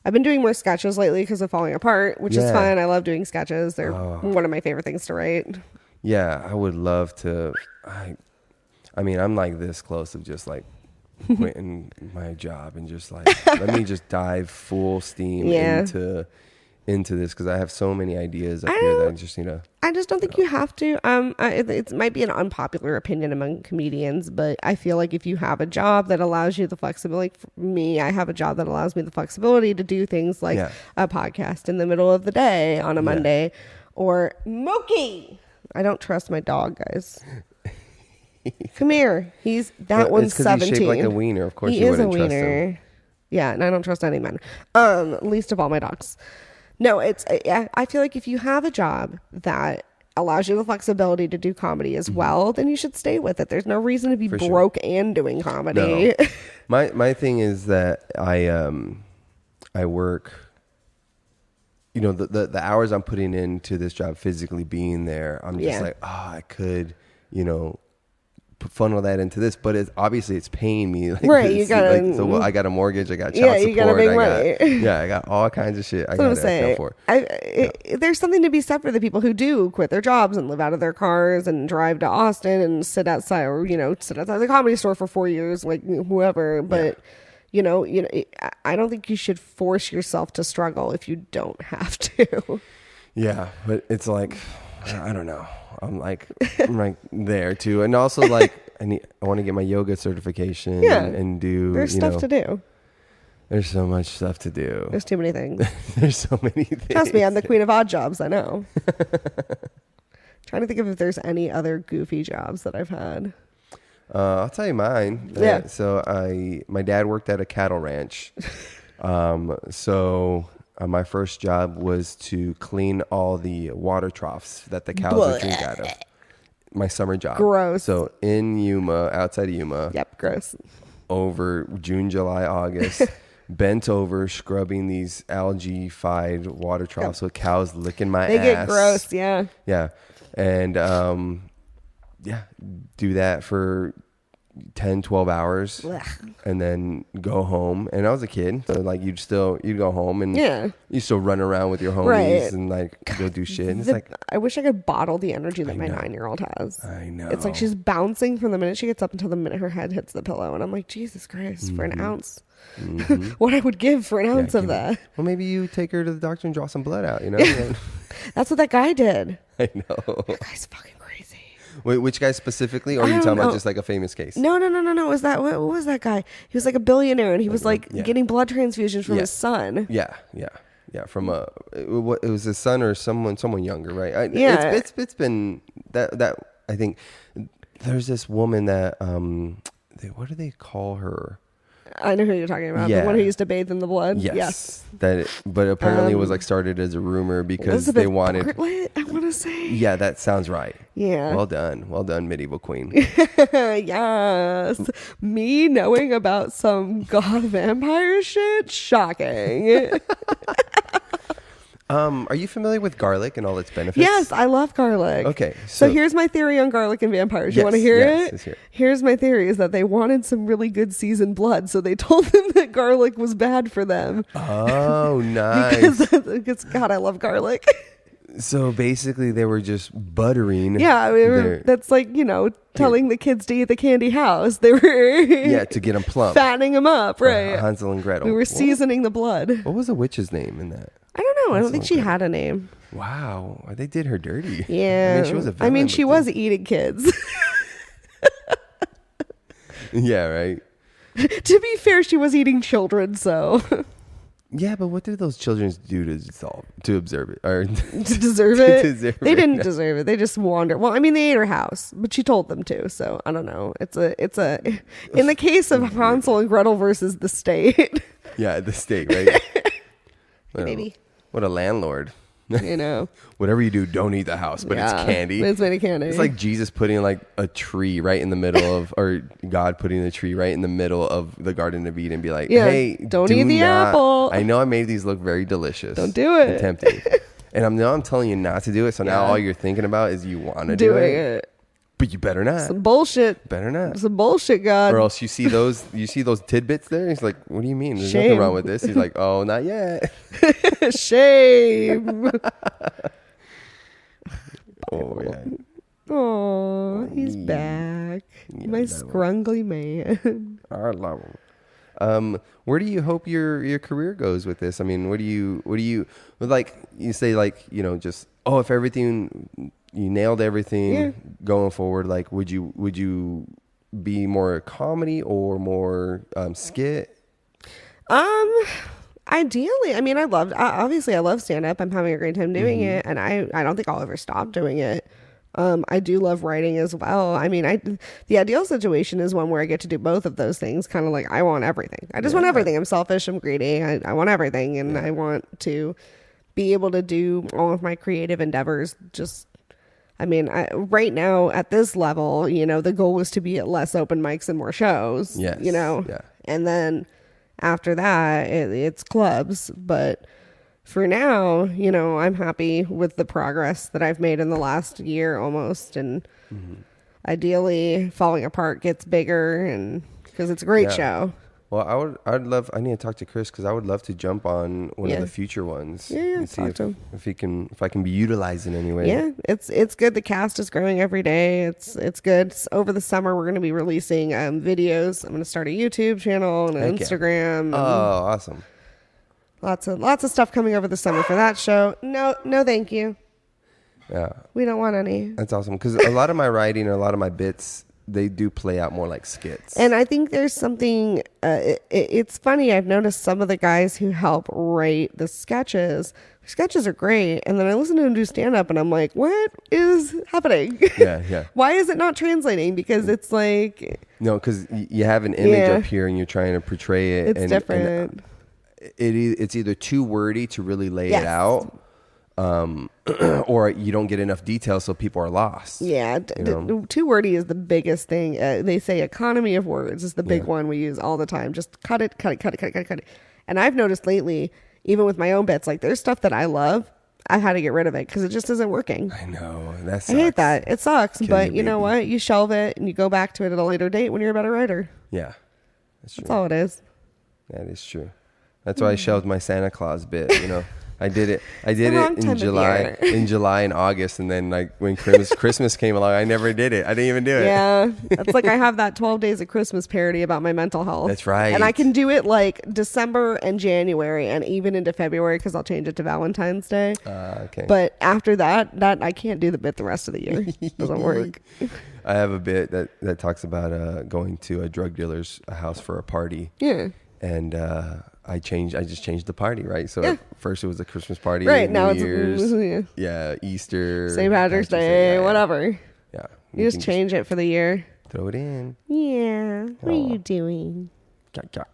I've been doing more sketches lately because of Falling Apart, which is fun. I love doing sketches. They're one of my favorite things to write. Yeah, I would love to. I mean, I'm like this close of just like quitting my job and just like, let me just dive full steam into this, because I have so many ideas up here that I just need to. I just don't think you have to. It might be an unpopular opinion among comedians, but I feel like if you have a job that allows you the flexibility, for me, I have a job that allows me the flexibility to do things like a podcast in the middle of the day on a Monday, or Mookie. I don't trust my dog, guys. Come here. One's 17. He's shaped like a wiener. Of course, you wouldn't trust him. Yeah, and I don't trust any men. Least of all my dogs. No, I feel like if you have a job that allows you the flexibility to do comedy as well, then you should stay with it. There's no reason to be broke and doing comedy. No. My thing is that I work, the hours I'm putting into this job, physically being there, I'm just like, I could, funnel that into this, but it's paying me. Like, right. You gotta, so I got a mortgage, I got child support. You gotta make money. I got all kinds of shit I gotta account for. There's something to be said for the people who do quit their jobs and live out of their cars and drive to Austin and sit outside, or, sit outside the Comedy Store for 4 years, like whoever. But, I don't think you should force yourself to struggle if you don't have to. Yeah, but it's like, I don't know. I'm like there too. And also like, I want to get my yoga certification and do, there's stuff to do. There's so much stuff to do. There's too many things. There's so many things. Trust me, I'm the queen of odd jobs. I know. Trying to think of if there's any other goofy jobs that I've had. I'll tell you mine. Yeah. So my dad worked at a cattle ranch. My first job was to clean all the water troughs that the cows would drink out of. My summer job. Gross. So in Yuma, outside of Yuma. Yep, gross. Over June, July, August, bent over, scrubbing these algae-fied water troughs with cows licking my ass. They get gross, yeah. Yeah. And, do that for 10, 12 hours. Blech. And then go home. And I was a kid, so like you'd go home and you still run around with your homies and like go do shit. And it's like, I wish I could bottle the energy that my 9-year-old has. I know. It's like she's bouncing from the minute she gets up until the minute her head hits the pillow, and I'm like, Jesus Christ, for an ounce. What I would give for an ounce of that. Well, maybe you take her to the doctor and draw some blood out, That's what that guy did. I know. That guy's fucking crazy. Wait, which guy specifically? Or are you talking about just like a famous case? No. What was that guy? He was like a billionaire, and he was like getting blood transfusions from his son. Yeah. From it was his son or someone younger, right? It's been that I think there's this woman that what do they call her? I know who you're talking about. The one who used to bathe in the blood. Yes. But apparently it was like started as a rumor because they wanted. Bartlett, I want to say. Yeah, that sounds right. Yeah. Well done, medieval queen. Yes. Me knowing about some god vampire shit, shocking. Are you familiar with garlic and all its benefits? Yes, I love garlic. Okay. So here's my theory on garlic and vampires. You want to hear it? Let's hear it? Here's my theory is that they wanted some really good seasoned blood, so they told them that garlic was bad for them. Oh, nice. because God, I love garlic. So basically they were just buttering. Yeah, that's like, telling the kids to eat the candy house. They were to get them plump. Fattening them up, right. Hansel and Gretel. We were seasoning the blood. What was the witch's name in that? I don't know. I don't think she had a name. Wow. They did her dirty. Yeah. She was a villain. She was eating kids. Yeah, right. To be fair, she was eating children, so. Yeah, but what did those children do to observe it? Or to deserve it? They didn't deserve it. They just wandered. Well, they ate her house, but she told them to, so I don't know. It's a in the case of Hansel and Gretel versus the state. Yeah, the state, right? Maybe. What a landlord. Whatever you do, don't eat the house, but it's candy. It's made of candy. It's like Jesus putting like a tree right in the middle of, or God putting a tree right in the middle of the Garden of Eden and be like, hey, don't eat the apple. I know I made these look very delicious. Don't do it. And tempting. And I'm telling you not to do it. So now all you're thinking about is you want to do it. But you better not. Some bullshit. Better not. Some bullshit, God. Or else you see those tidbits there. He's like, what do you mean? There's nothing wrong with this. He's like, oh, not yet. Shame. Oh, yeah. Oh, he's back. Yeah, my scrungly man. I love him. Where do you hope your career goes with this? What do you like? You say like, just, if everything, you nailed everything going forward. Like, would you be more comedy or more skit? Ideally, I love stand up. I'm having a great time doing it, and I don't think I'll ever stop doing it. I do love writing as well. The ideal situation is one where I get to do both of those things. Kind of like I want everything. I just want everything. I'm selfish. I'm greedy. I want everything, and I want to be able to do all of my creative endeavors. Right now at this level, the goal is to be at less open mics and more shows. Yes. And then after that, it's clubs. But for now, I'm happy with the progress that I've made in the last year almost. And ideally Falling Apart gets bigger, and because it's a great show. Well, I need to talk to Chris because I would love to jump on one of the future ones. Yeah, and see if I can be utilized in any way. Yeah, it's good. The cast is growing every day. It's good. Over the summer, we're going to be releasing videos. I'm going to start a YouTube channel and an Instagram. Oh, awesome! Lots of stuff coming over the summer for that show. No, thank you. Yeah, we don't want any. That's awesome because a lot of my writing or a lot of my bits, they do play out more like skits. And I think there's something, it's funny, I've noticed some of the guys who help write the sketches are great. And then I listen to them do stand-up and I'm like, what is happening? Yeah. Why is it not translating? Because it's like... No, because you have an image up here and you're trying to portray it. It's different. It's either too wordy to really lay it out. Or you don't get enough detail, so people are lost. Yeah, too wordy is the biggest thing. They say economy of words is the big one we use all the time. Just cut it. And I've noticed lately, even with my own bits, like there's stuff that I love, I've had to get rid of it because it just isn't working. I know. I hate that. It sucks, but you know what? You shelve it and you go back to it at a later date when you're a better writer. Yeah, that's all it is. That is true. That's why I shelved my Santa Claus bit. I did it in July and August, and then like when Christmas came along, I never did it. I didn't even do it. Yeah, it's like I have that 12 Days of Christmas parody about my mental health. That's right. And I can do it like December and January, and even into February because I'll change it to Valentine's Day. Okay. But after that I can't do the bit the rest of the year. It doesn't work. I have a bit that talks about going to a drug dealer's house for a party. Yeah. And I just changed the party, right? So first it was a Christmas party, right? New Now Year's, it's Easter, St. Patrick's Day, whatever. Yeah, you just change it for the year. Throw it in. Yeah. What are you doing? The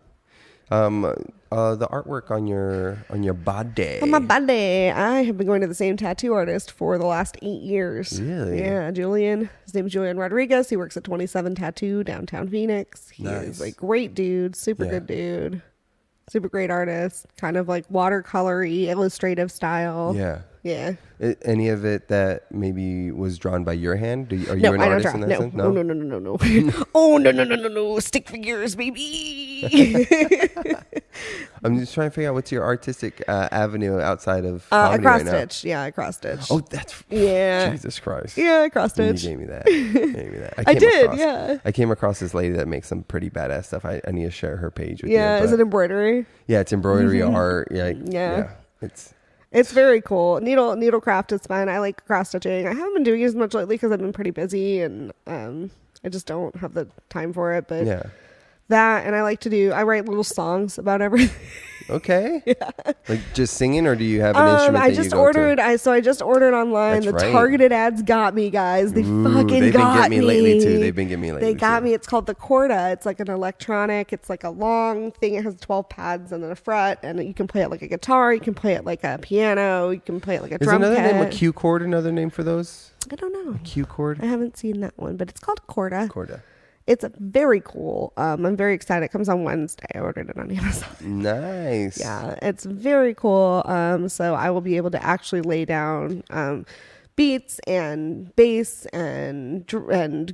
artwork on your body. On my body, I have been going to the same tattoo artist for the last 8 years. Really? Yeah, Julian. His name is Julian Rodriguez. He works at 27 Tattoo downtown Phoenix. He is a great dude, super good dude, super great artist. Kind of like watercolory, illustrative style. Yeah. Yeah. Any of it that maybe was drawn by your hand? Are you an artist in that sense? No. Oh, no. Stick figures, baby. I'm just trying to figure out what's your artistic avenue outside of comedy cross right now. stitch. Yeah, I cross stitch. Oh, that's Jesus Christ. Yeah, I cross stitch. You gave me that. I did. I came across this lady that makes some pretty badass stuff. I need to share her page with you. Yeah, is it embroidery? Yeah, it's embroidery art. Yeah. It's very cool. Needlecraft is fun. I like cross stitching. I haven't been doing it as much lately because I've been pretty busy and I just don't have the time for it. But that, and I write little songs about everything. Okay. Yeah. Like just singing, or do you have an instrument I just ordered online. That's the targeted ads got me, guys. They fucking got me. They've been getting me lately too. They got me. It's called the Corda. It's like an electronic. It's like a long thing. It has 12 pads and then a fret, and you can play it like a guitar. You can play it like a piano. You can play it like a drum kit. Is another name a Q chord? Another name for those? I don't know. A Q chord? I haven't seen that one, but it's called Corda. Corda. It's very cool. I'm very excited. It comes on Wednesday. I ordered it on Amazon. Nice. Yeah, it's very cool. So I will be able to actually lay down beats and bass and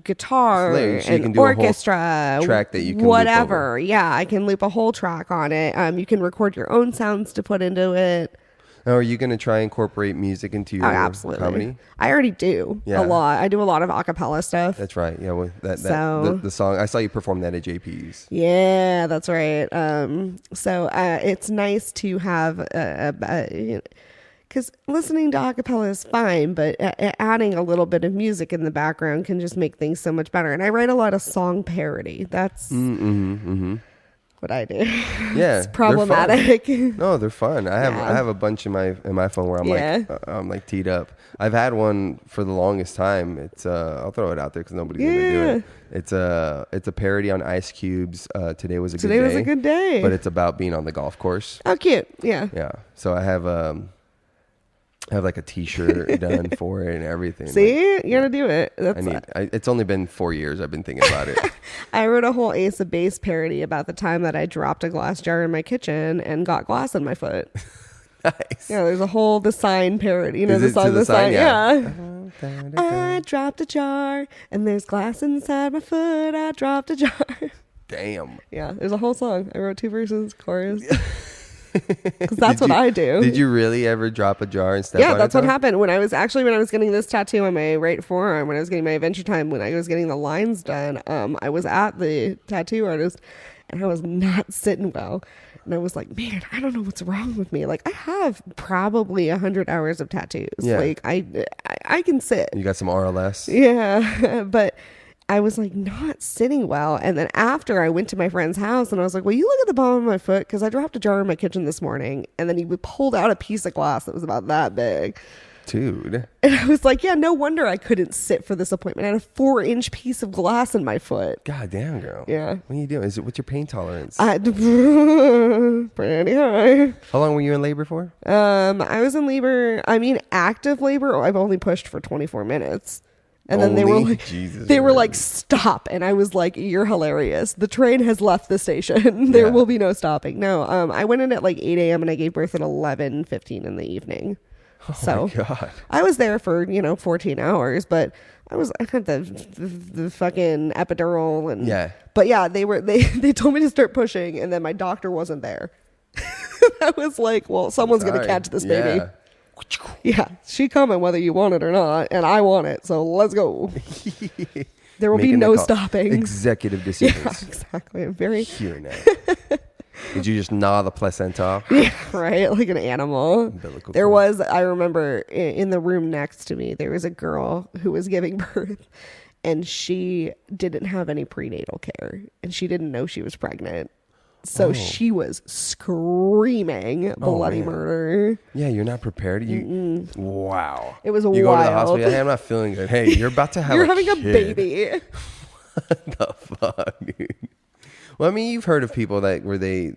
guitar and orchestra, track that you can whatever. Yeah, I can loop a whole track on it. You can record your own sounds to put into it. Now, are you going to try and incorporate music into your comedy? I already do a lot. I do a lot of acapella stuff. That's right. Yeah, well, the song I saw you perform that at JP's. Yeah, that's right. So it's nice to have because listening to acapella is fine, but adding a little bit of music in the background can just make things so much better. And I write a lot of song parody. That's what I do. Yeah, it's problematic. They're fun. I have a bunch in my phone where I'm like teed up. I've had one for the longest time. It's I'll throw it out there because nobody's gonna do it. It's a parody on Ice Cube's Today Was a Good Day, but it's about being on the golf course. Oh, cute. Yeah. So I have like a T-shirt done for it and everything. See, you gotta do it. It's only been 4 years I've been thinking about it. I wrote a whole Ace of Base parody about the time that I dropped a glass jar in my kitchen and got glass in my foot. Nice. Yeah, there's a whole The Sign parody. You know, the sign? Yeah. I dropped a jar and there's glass inside my foot. I dropped a jar. Damn. Yeah, there's a whole song. I wrote 2 verses, chorus. Because that's what I do. Did you really ever drop a jar and step on it? Yeah, that's what happened. When I was getting this tattoo on my right forearm, when I was getting my Adventure Time, when I was getting the lines done, I was at the tattoo artist and I was not sitting well. And I was like, man, I don't know what's wrong with me. Like, I have probably 100 hours of tattoos. Yeah. Like, I can sit. You got some RLS? Yeah. But I was like not sitting well. And then after I went to my friend's house and I was like, will you look at the bottom of my foot? Because I dropped a jar in my kitchen this morning. And then he pulled out a piece of glass that was about that big. Dude. And I was like, yeah, no wonder I couldn't sit for this appointment. I had a 4-inch piece of glass in my foot. God damn, girl. Yeah. What are you doing? What's your pain tolerance? Pretty high. How long were you in labor for? I was in labor. I mean, active labor. I've only pushed for 24 minutes. And then they were like, stop. And I was like, you're hilarious. The train has left the station. There will be no stopping. No, I went in at like 8 a.m. and I gave birth at 11:15 in the evening. Oh my God. I was there for, 14 hours, but I had the fucking epidural and but yeah, they told me to start pushing and then my doctor wasn't there. I was like, well, someone's going to catch this baby. Yeah, she coming whether you want it or not, and I want it, so let's go. There will be no stopping. Executive decisions. Yeah, exactly. I'm very here now. Did you just gnaw the placenta off? Yeah, right, like an animal. I remember in the room next to me, there was a girl who was giving birth, and she didn't have any prenatal care, and she didn't know she was pregnant. So she was screaming bloody murder. Yeah, you're not prepared. Wow. It was wild. You go to the hospital. Hey, I'm not feeling good. Hey, you're about to have you're having a baby. What the fuck, dude? Well, I mean, you've heard of people where they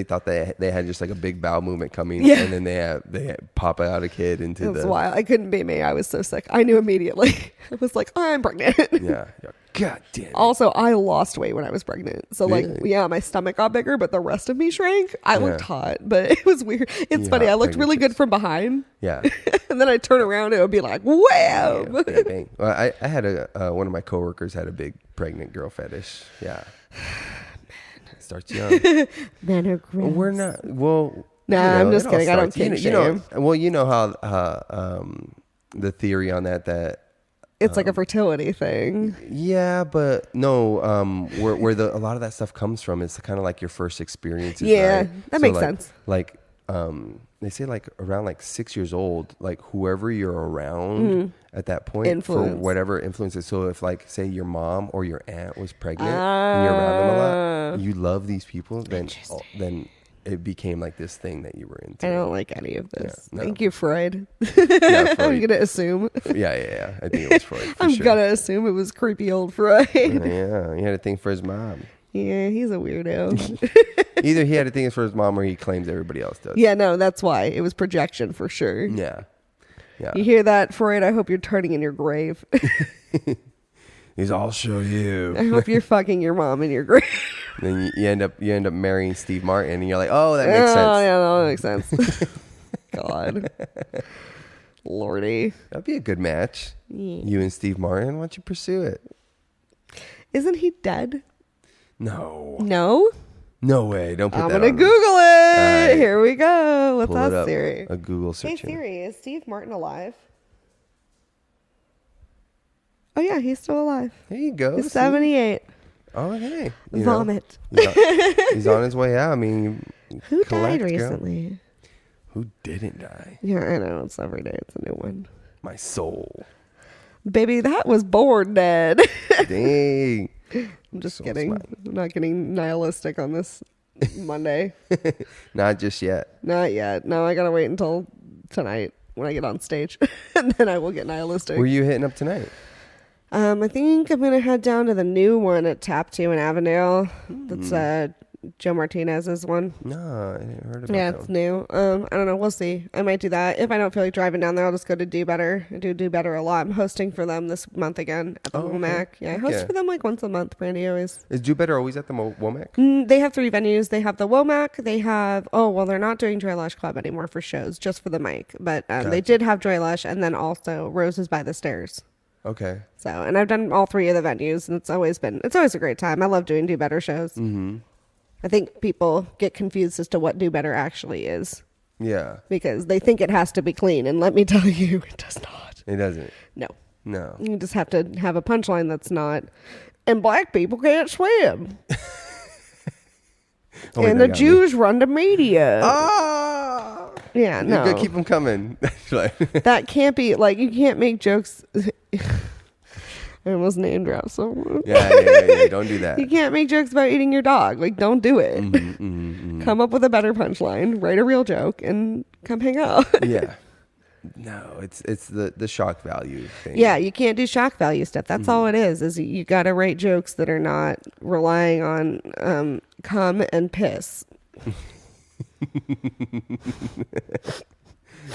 thought they had just like a big bowel movement coming, and then they pop out a kid into That's wild. I couldn't be me. I was so sick. I knew immediately. I was like, I'm pregnant. Yeah. God damn it. Also, I lost weight when I was pregnant. So my stomach got bigger, but the rest of me shrank. I looked hot, but it was weird. It's funny. I looked really good from behind. Yeah. And then I turn around and it would be like, wham. Yeah, bang, bang. Well, I had one of my coworkers had a big pregnant girl fetish. Yeah. Starts young. Men are gross. We're not. Well, I'm just kidding. I don't kink shame. You know how the theory on that it's like a fertility thing. Yeah, but no. Where a lot of that stuff comes from, it's kind of like your first experiences. Yeah, right? that makes sense. Like they say like around like 6 years old, like whoever you're around at that point for whatever influences. So if like say your mom or your aunt was pregnant and you're around them a lot, you love these people, then it became like this thing that you were into. I don't like any of this. Yeah, no. Thank you, Freud. Yeah, Freud. I'm gonna assume. Yeah. I think it was Freud. I'm gonna assume it was creepy old Freud. Yeah, he had a thing for his mom. Yeah, he's a weirdo. Either he had a thing for his mom or he claims everybody else does. Yeah, no, that's why. It was projection for sure. Yeah. You hear that, Freud? I hope you're turning in your grave. He's, I'll show you. I hope you're fucking your mom in your grave. Then you end up marrying Steve Martin, and you're like, oh, that makes sense. Oh, yeah, that makes sense. God. Lordy. That'd be a good match. Yeah. You and Steve Martin, why don't you pursue it? Isn't he dead? No. No? No way. Don't put I'm that gonna on. Google it. Right. Here we go. What's that, Siri? A Google search. Hey, Siri, is Steve Martin alive? Oh, yeah, he's still alive. There you go. He's 78. Oh, hey. Vomit. He's on his way out. I mean, who died recently? Girl. Who didn't die? Yeah, I know. It's every day. It's a new one. My soul. Baby, that was born dead. Dang. I'm just kidding. I'm not getting nihilistic on this Monday. Not just yet. Not yet. No, I got to wait until tonight when I get on stage. And then I will get nihilistic. Where are you hitting up tonight? I think I'm going to head down to the new one at Tap 2 in Avondale. That's Joe Martinez's one. No, I didn't heard about Yeah, that it's one. new. I don't know. We'll see. I might do that. If I don't feel like driving down there, I'll just go to Do Better. I do Better a lot. I'm hosting for them this month again at the Womack. Yeah, I host for them like once a month, Brandy always. Is Do Better always at the Womack? They have 3 venues. They have the Womack. They have, they're not doing Joy Lush Club anymore for shows, just for the mic. But they did have Joy Lush, and then also Roses by the Stairs. Okay. So, and I've done all 3 of the venues, and it's always a great time. I love doing Do Better shows. Mm-hmm. I think people get confused as to what Do Better actually is. Yeah. Because they think it has to be clean, and let me tell you, it does not. It doesn't. No. You just have to have a punchline that's not, and black people can't swim. And the Jews run the media. Ah! Yeah, no. You gotta keep them coming. That can't be, like, you can't make jokes. I almost name dropped someone. Yeah. Don't do that. You can't make jokes about eating your dog. Like, don't do it. Come up with a better punchline, write a real joke, and come hang out. Yeah. No, it's the shock value thing. Yeah, you can't do shock value stuff. That's all it is you got to write jokes that are not relying on cum and piss.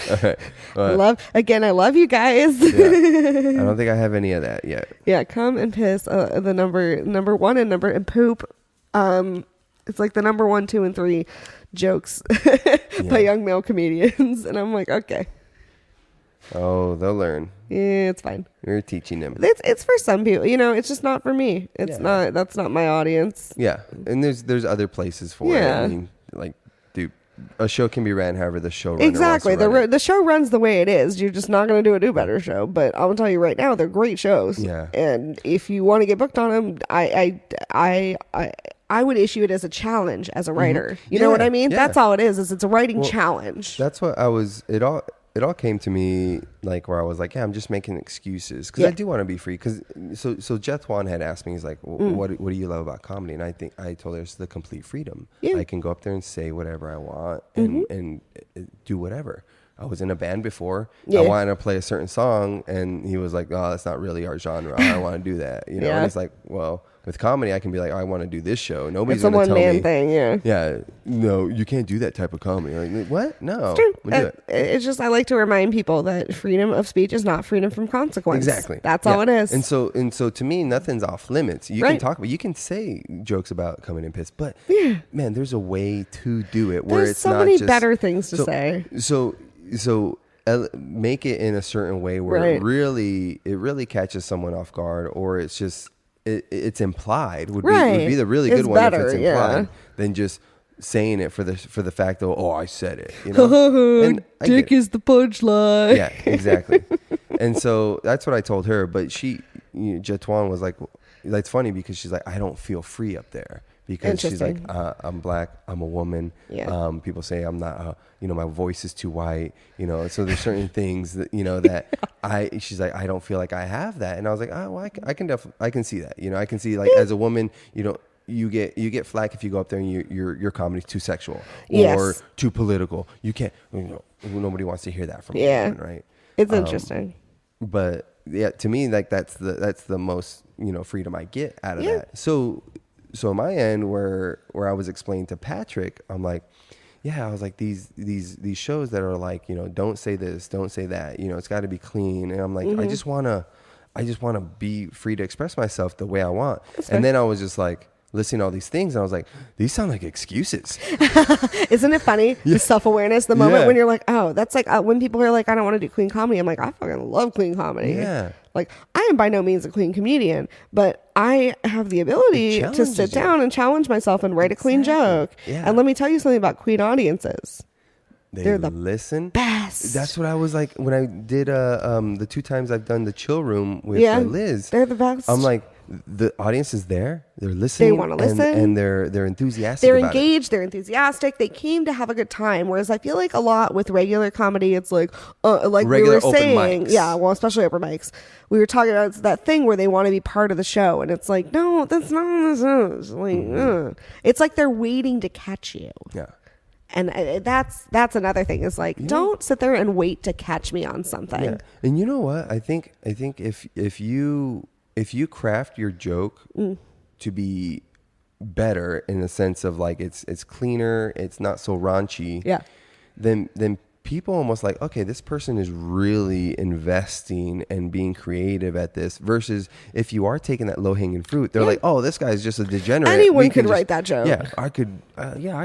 All right. I love you guys. Yeah. I don't think I have any of that yet. Yeah, cum and piss, the number 1 and poop. It's like the number 1, 2, and 3 jokes by young male comedians, and I'm like, okay. Oh, they'll learn. Yeah, it's fine. You're teaching them. It's for some people. It's just not for me. It's not. That's not my audience. Yeah, and there's other places for it. I mean, like, dude, a show can be ran however the show runs. Exactly. The show runs the way it is. You're just not going to Do Better show. But I'm gonna tell you right now, they're great shows. Yeah. And if you want to get booked on them, I would issue it as a challenge as a writer. You know what I mean? Yeah. That's all it is it's a writing challenge. That's what I was. It all came to me like where I was like, yeah, I'm just making excuses because I do want to be free. Because so Jeff Wan had asked me, he's like, what do you love about comedy? And I told her it's the complete freedom. Yeah. I can go up there and say whatever I want and do whatever. I was in a band before. I wanted to play a certain song, and he was like, oh, that's not really our genre. I don't want to do that. And it's like, well, with comedy, I can be like, I want to do this show. Nobody's going to tell me. It's a one-man thing, Yeah, no, you can't do that type of comedy. Like, what? No. It's true. It's just, I like to remind people that freedom of speech is not freedom from consequence. Exactly. That's all it is. And so to me, nothing's off limits. You can talk about, you can say jokes about coming in piss, but man, there's a way to do it where it's not just. There's so many better things to say. So make it in a certain way where it really catches someone off guard, or it's just it's implied would be the really good one better, if it's implied than just saying it for the fact that I said it. And Dick is the punchline. Yeah, exactly. And so that's what I told her. But Jatuan was like, that's funny because she's like, I don't feel free up there. Because she's like, I'm black, I'm a woman. Yeah. People say I'm not, my voice is too white. So there's certain things that that she's like, I don't feel like I have that. And I was like, well, I can see that. I can see like as a woman, you get flack if you go up there and your comedy's too sexual or too political. You can't. Nobody wants to hear that from a woman, right? It's interesting. But yeah, to me, like that's the most freedom I get out of that. So on my end, where I was explaining to Patrick, I'm like, I was like these shows that are like, don't say this, don't say that, it's got to be clean, and I'm like, I just wanna be free to express myself the way I want. And then I was just like listening to all these things, and I was like, these sound like excuses. Isn't it funny? The self-awareness, the moment when you're like, oh, that's like when people are like, I don't want to do clean comedy. I'm like, I fucking love clean comedy. Yeah. Like, I am by no means a clean comedian, but I have the ability to sit down and challenge myself and write a clean joke. Yeah. And let me tell you something about queen audiences. They're the best. That's what I was like when I did the 2 times I've done the chill room with Liz. They're the best. I'm like, the audience is there. They're listening. They want to listen, and they're enthusiastic. They're engaged. They're enthusiastic. They came to have a good time. Whereas I feel like a lot with regular comedy, it's like regular we were saying, especially open mics. We were talking about that thing where they want to be part of the show, and it's like, no, that's not what this is. Like, it's like they're waiting to catch you. Yeah. And that's another thing is like, don't sit there and wait to catch me on something. Yeah. And you know what? I think if you craft your joke to be better in the sense of like it's cleaner, it's not so raunchy. Yeah. Then people almost like, okay, this person is really investing and being creative at this, versus if you are taking that low-hanging fruit, they're like, oh, this guy's just a degenerate. Anyone could write that joke. Yeah, I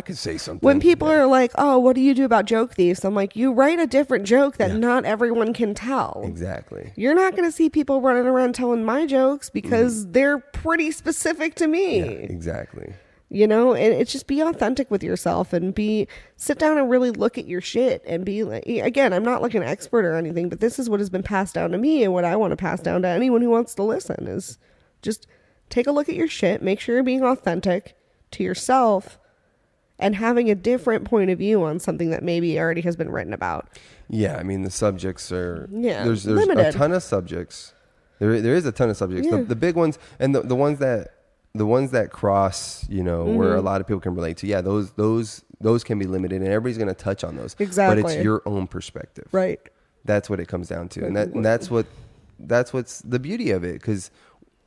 could say something. When people are like, oh, what do you do about joke thieves? I'm like, you write a different joke that not everyone can tell. Exactly. You're not going to see people running around telling my jokes because they're pretty specific to me. Yeah, exactly. You know, and it's just be authentic with yourself and sit down and really look at your shit and be like, again, I'm not like an expert or anything, but this is what has been passed down to me, and what I want to pass down to anyone who wants to listen is just take a look at your shit, make sure you're being authentic to yourself and having a different point of view on something that maybe already has been written about. Yeah, I mean, the subjects are, there's limited. A ton of subjects. There is a ton of subjects. Yeah. The big ones and the ones that cross, you know, where a lot of people can relate to. Yeah, those can be limited, and everybody's going to touch on those. Exactly. But it's your own perspective. Right. That's what it comes down to. And that's what's the beauty of it, because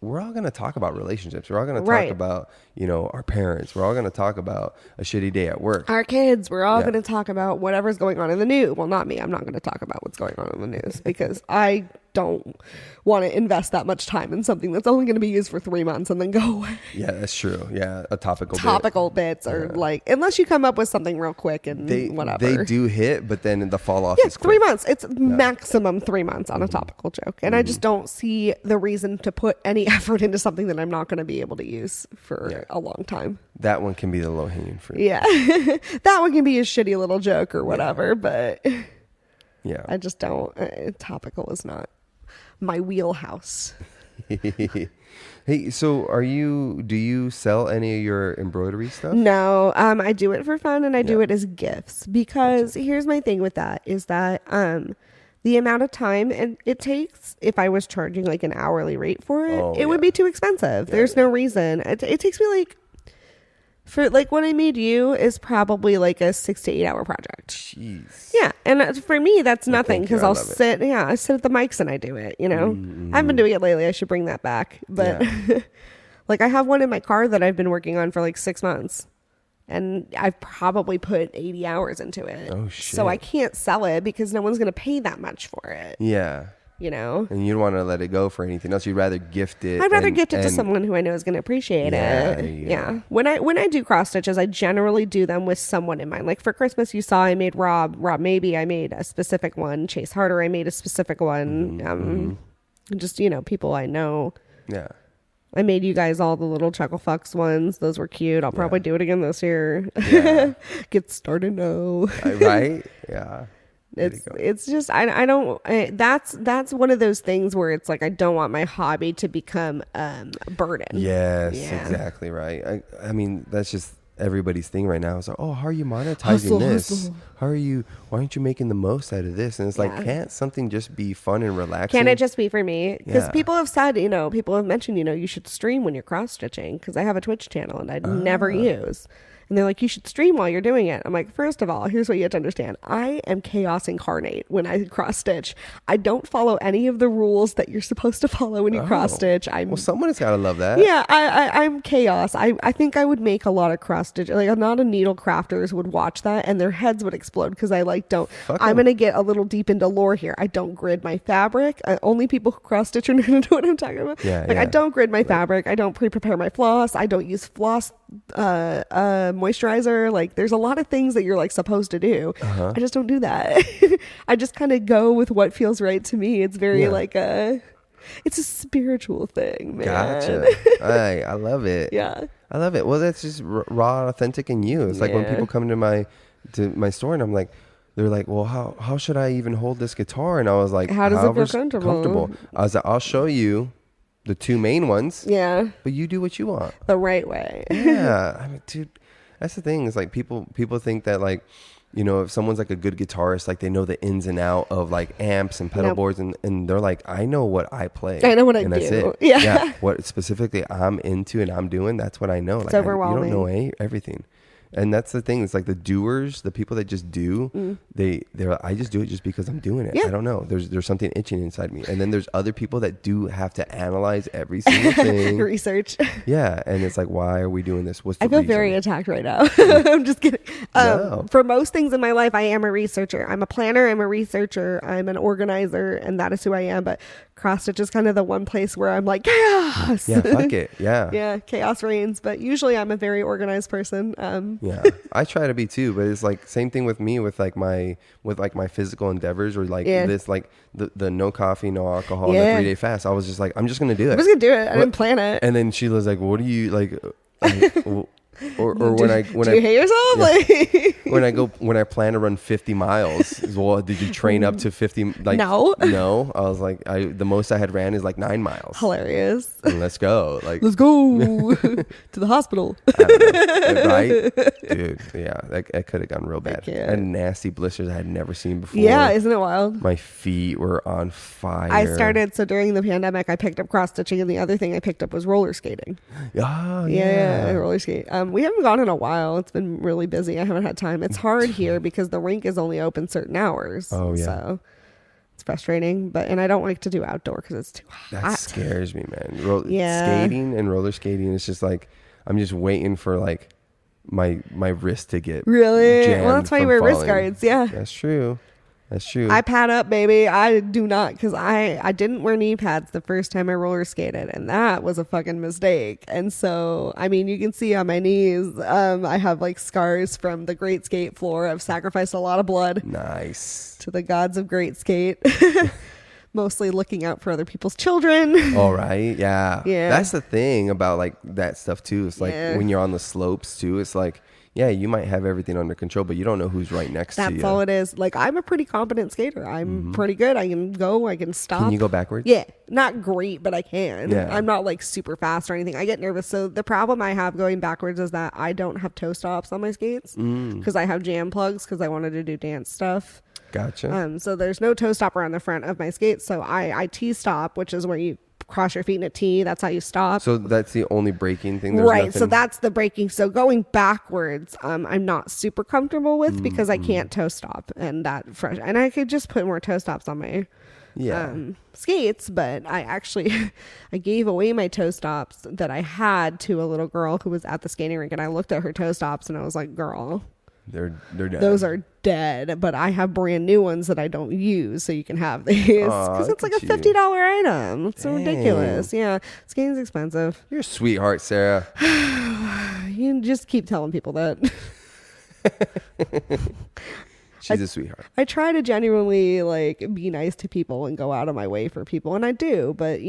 we're all going to talk about relationships. We're all going to talk about, you know, our parents. We're all going to talk about a shitty day at work. Our kids. We're all going to talk about whatever's going on in the news. Well, not me. I'm not going to talk about what's going on in the news because I don't want to invest that much time in something that's only going to be used for 3 months and then go away. Yeah, that's true. Yeah, a topical bits are like, unless you come up with something real quick and whatever. They do hit, but then the fall off is quick. 3 months. It's maximum 3 months on a topical joke. And I just don't see the reason to put any effort into something that I'm not going to be able to use for a long time. That one can be the low-hanging fruit. Yeah. That one can be a shitty little joke or whatever, but I just don't. Topical is not my wheelhouse. Hey, so do you sell any of your embroidery stuff? No, I do it for fun, and I do it as gifts, because here's my thing with that is that the amount of time it takes, if I was charging like an hourly rate for it, it would be too expensive. There's no reason. It takes me like, for like what I made you is probably like a 6 to 8 hour project. Jeez. Yeah. And for me, that's nothing, because I sit at the mics and I do it, you know. Mm-hmm. I've been doing it lately. I should bring that back. But like I have one in my car that I've been working on for like 6 months. And I've probably put 80 hours into it. Oh, shit. So I can't sell it because no one's going to pay that much for it. Yeah. You know? And you don't want to let it go for anything else. You'd rather gift it. I'd rather gift it to someone who I know is going to appreciate it. Yeah. When I do cross stitches, I generally do them with someone in mind. Like for Christmas, you saw I made Rob Maybe. I made a specific one. Chase Harder, I made a specific one. Just, you know, people I know. Yeah. I made you guys all the little Chuckle Fucks ones. Those were cute. I'll probably do it again this year. Yeah. Get started now. Right? Yeah. It's just that's one of those things where it's like I don't want my hobby to become a burden. Yes, exactly right. I mean, that's just everybody's thing right now. It's like, oh, how are you monetizing this? Hustle. Why aren't you making the most out of this? And it's like, can't something just be fun and relaxing? Can it just be for me? Because people have said, you know, people have mentioned, you know, you should stream when you're cross stitching, because I have a Twitch channel and I never use. And they're like, you should stream while you're doing it. I'm like, first of all, here's what you have to understand. I am chaos incarnate when I cross stitch. I don't follow any of the rules that you're supposed to follow when you cross stitch. Well, someone has got to love that. Yeah, I'm chaos. I think I would make a lot of cross stitch. Like, a lot of needle crafters would watch that and their heads would explode, because I like don't. I'm going to get a little deep into lore here. I don't grid my fabric. Only people who cross stitch are going to know what I'm talking about. I don't grid my fabric. I don't pre-prepare my floss. I don't use floss moisturizer. Like, there's a lot of things that you're like supposed to do. I just don't do that. I just kind of go with what feels right to me. It's very like it's a spiritual thing, man. Gotcha. I love it. Yeah, I love it. Well, that's just raw, authentic in you. It's like when people come to my store and I'm like, they're like, well, how should I even hold this guitar? And I was like, how does it feel comfortable? I was like, I'll show you the two main ones. Yeah, but you do what you want the right way. Yeah. I mean, dude, that's the thing. It's like people think that, like, you know, if someone's like a good guitarist, like they know the ins and out of like amps and pedal boards, and they're like, I know what I play. I know what I do. That's it. Yeah. What specifically I'm into and I'm doing, that's what I know. It's like, overwhelming. You don't know everything. And that's the thing. It's like the doers, the people that just do, they're like, I just do it just because I'm doing it. I don't know. There's something itching inside me. And then there's other people that do have to analyze every single thing. Research. Yeah. And it's like, why are we doing this? What's the I feel reason? very attacked right now. I'm just kidding. No. For most things in my life, I am a researcher. I'm a planner. I'm a researcher. I'm an organizer. And that is who I am. But cross stitch is kind of the one place where I'm like, chaos. Yeah, fuck it. Yeah. Yeah, chaos reigns. But usually I'm a very organized person. Yeah, I try to be too, but it's like same thing with me with like my physical endeavors or like this like the no coffee, no alcohol, the 3-day fast. I was just like, I'm just gonna do it. I'm just gonna do it. I didn't plan it. And then she was like, what do you like? Or do you hate yourself? Yeah. when I plan to run 50 miles, well, did you train up to 50? Like, no. I was like, the most I had ran is like 9 miles. Hilarious. And let's go. Like, let's go to the hospital. I don't know, right, dude? Yeah, that could have gone real bad. I had nasty blisters I had never seen before. Yeah, isn't it wild? My feet were on fire. I started during the pandemic. I picked up cross stitching, and the other thing I picked up was roller skating. Oh, yeah, roller skate. We haven't gone in a while. It's been really busy. I haven't had time. It's hard here because the rink is only open certain hours. Oh yeah. So it's frustrating, and I don't like to do outdoor because it's too hot. That scares me, man. Skating and roller skating, it's just like I'm just waiting for like my wrist to get really jammed. Well, that's why you wear wrist guards. Yeah, that's true. I pad up, baby. I do not, because I didn't wear knee pads the first time I roller skated, and that was a fucking mistake. And so, I mean, you can see on my knees, I have like scars from the great skate floor. I've sacrificed a lot of blood. Nice. To the gods of great skate. Mostly looking out for other people's children. All right. Yeah. That's the thing about like that stuff too. It's like when you're on the slopes too, it's like, yeah, you might have everything under control, but you don't know who's right next to you. That's all it is. Like, I'm a pretty competent skater. I'm pretty good. I can go. I can stop. Can you go backwards? Yeah. Not great, but I can. Yeah. I'm not like super fast or anything. I get nervous. So the problem I have going backwards is that I don't have toe stops on my skates because I have jam plugs because I wanted to do dance stuff. Gotcha. So there's no toe stopper on the front of my skates. So I T-stop, which is where you cross your feet in a T. That's how you stop. So that's the only braking thing. There's right. nothing... So that's the braking. So going backwards, I'm not super comfortable with because I can't toe stop, and I could just put more toe stops on my skates. But I gave away my toe stops that I had to a little girl who was at the skating rink, and I looked at her toe stops and I was like, girl, they're dead. Those are dead, but I have brand new ones that I don't use, so you can have these because it's like a $50 item. It's so ridiculous. Yeah, skating's expensive. You're a sweetheart, Sarah. You just keep telling people that. She's a sweetheart. I try to genuinely like be nice to people and go out of my way for people, and I do. But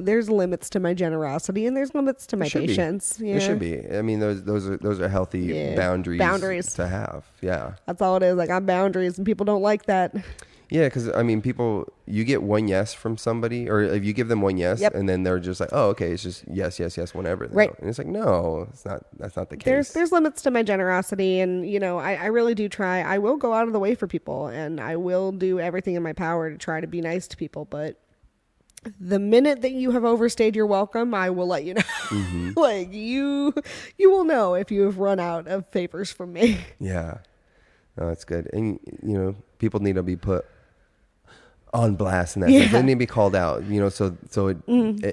there's limits to my generosity, and there's limits to my patience. Yeah. There should be. I mean, those are healthy boundaries to have. Yeah, that's all it is. Like, I'm boundaries, and people don't like that. Yeah, because I mean, you get one yes from somebody, or if you give them one yes, and then they're just like, oh, okay, it's just yes, whenever. Right. And it's like, no, it's not. That's not the case. There's limits to my generosity, and I really do try. I will go out of the way for people, and I will do everything in my power to try to be nice to people. But the minute that you have overstayed your welcome, I will let you know. Mm-hmm. Like you will know if you have run out of favors from me. Yeah, no, that's good. And people need to be put on blast in that sense. They need to be called out, so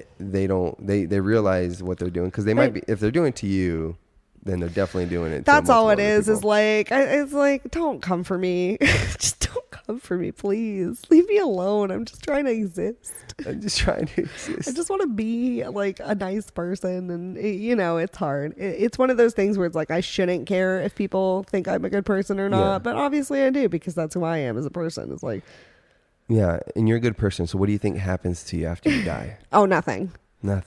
they realize what they're doing, because they might be, if they're doing it to you, then they're definitely doing it. That's all it is. Is like, it's like, don't come for me. Just don't come for me, please. Leave me alone. I'm just trying to exist. I just want to be like a nice person, and it's hard. It's one of those things where it's like, I shouldn't care if people think I'm a good person or not, but obviously I do, because that's who I am as a person. It's like, yeah, and you're a good person. So what do you think happens to you after you die? Oh, nothing. You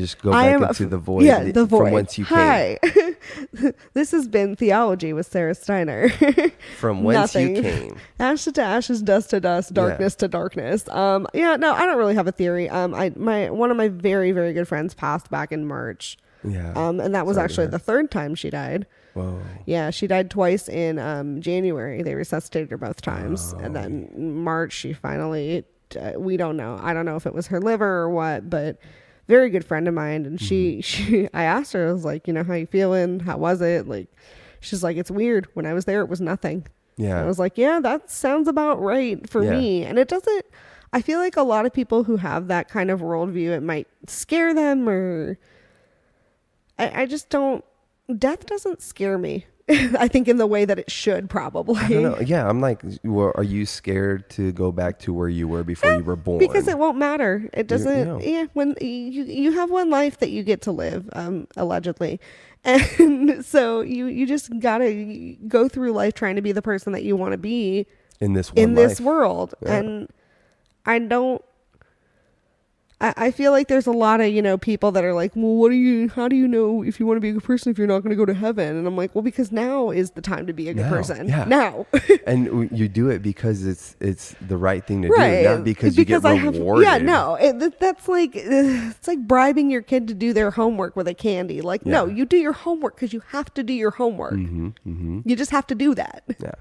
just go back into the void. Yeah, the void. From whence you came. Hi. This has been Theology with Sarah Steiner. From whence you came. Ashes to ashes, dust to dust, darkness to darkness. No, I don't really have a theory. One of my very, very good friends passed back in March. Yeah. And that was actually the third time she died. Whoa. Yeah, she died twice in January. They resuscitated her both times. And then March, she finally, we don't know. I don't know if it was her liver or what, but very good friend of mine. And I asked her, I was like, how you feeling? How was it? Like, she's like, it's weird. When I was there, it was nothing. Yeah. And I was like, yeah, that sounds about right for me. And it doesn't, I feel like a lot of people who have that kind of worldview, it might scare them, or I just don't, death doesn't scare me. I think in the way that it should, probably. I don't know. Yeah, I'm like, well, are you scared to go back to where you were before you were born? Because it won't matter. It doesn't. Yeah, when you have one life that you get to live, allegedly, and so you just gotta go through life trying to be the person that you want to be in this world. Yeah. And I feel like there's a lot of, people that are like, well, how do you know if you want to be a good person if you're not going to go to heaven? And I'm like, well, because now is the time to be a good person. Yeah. Now. And you do it because it's the right thing to do, not because you get rewarded. That's like, it's like bribing your kid to do their homework with a candy. Like, no, you do your homework because you have to do your homework. You just have to do that. Yeah.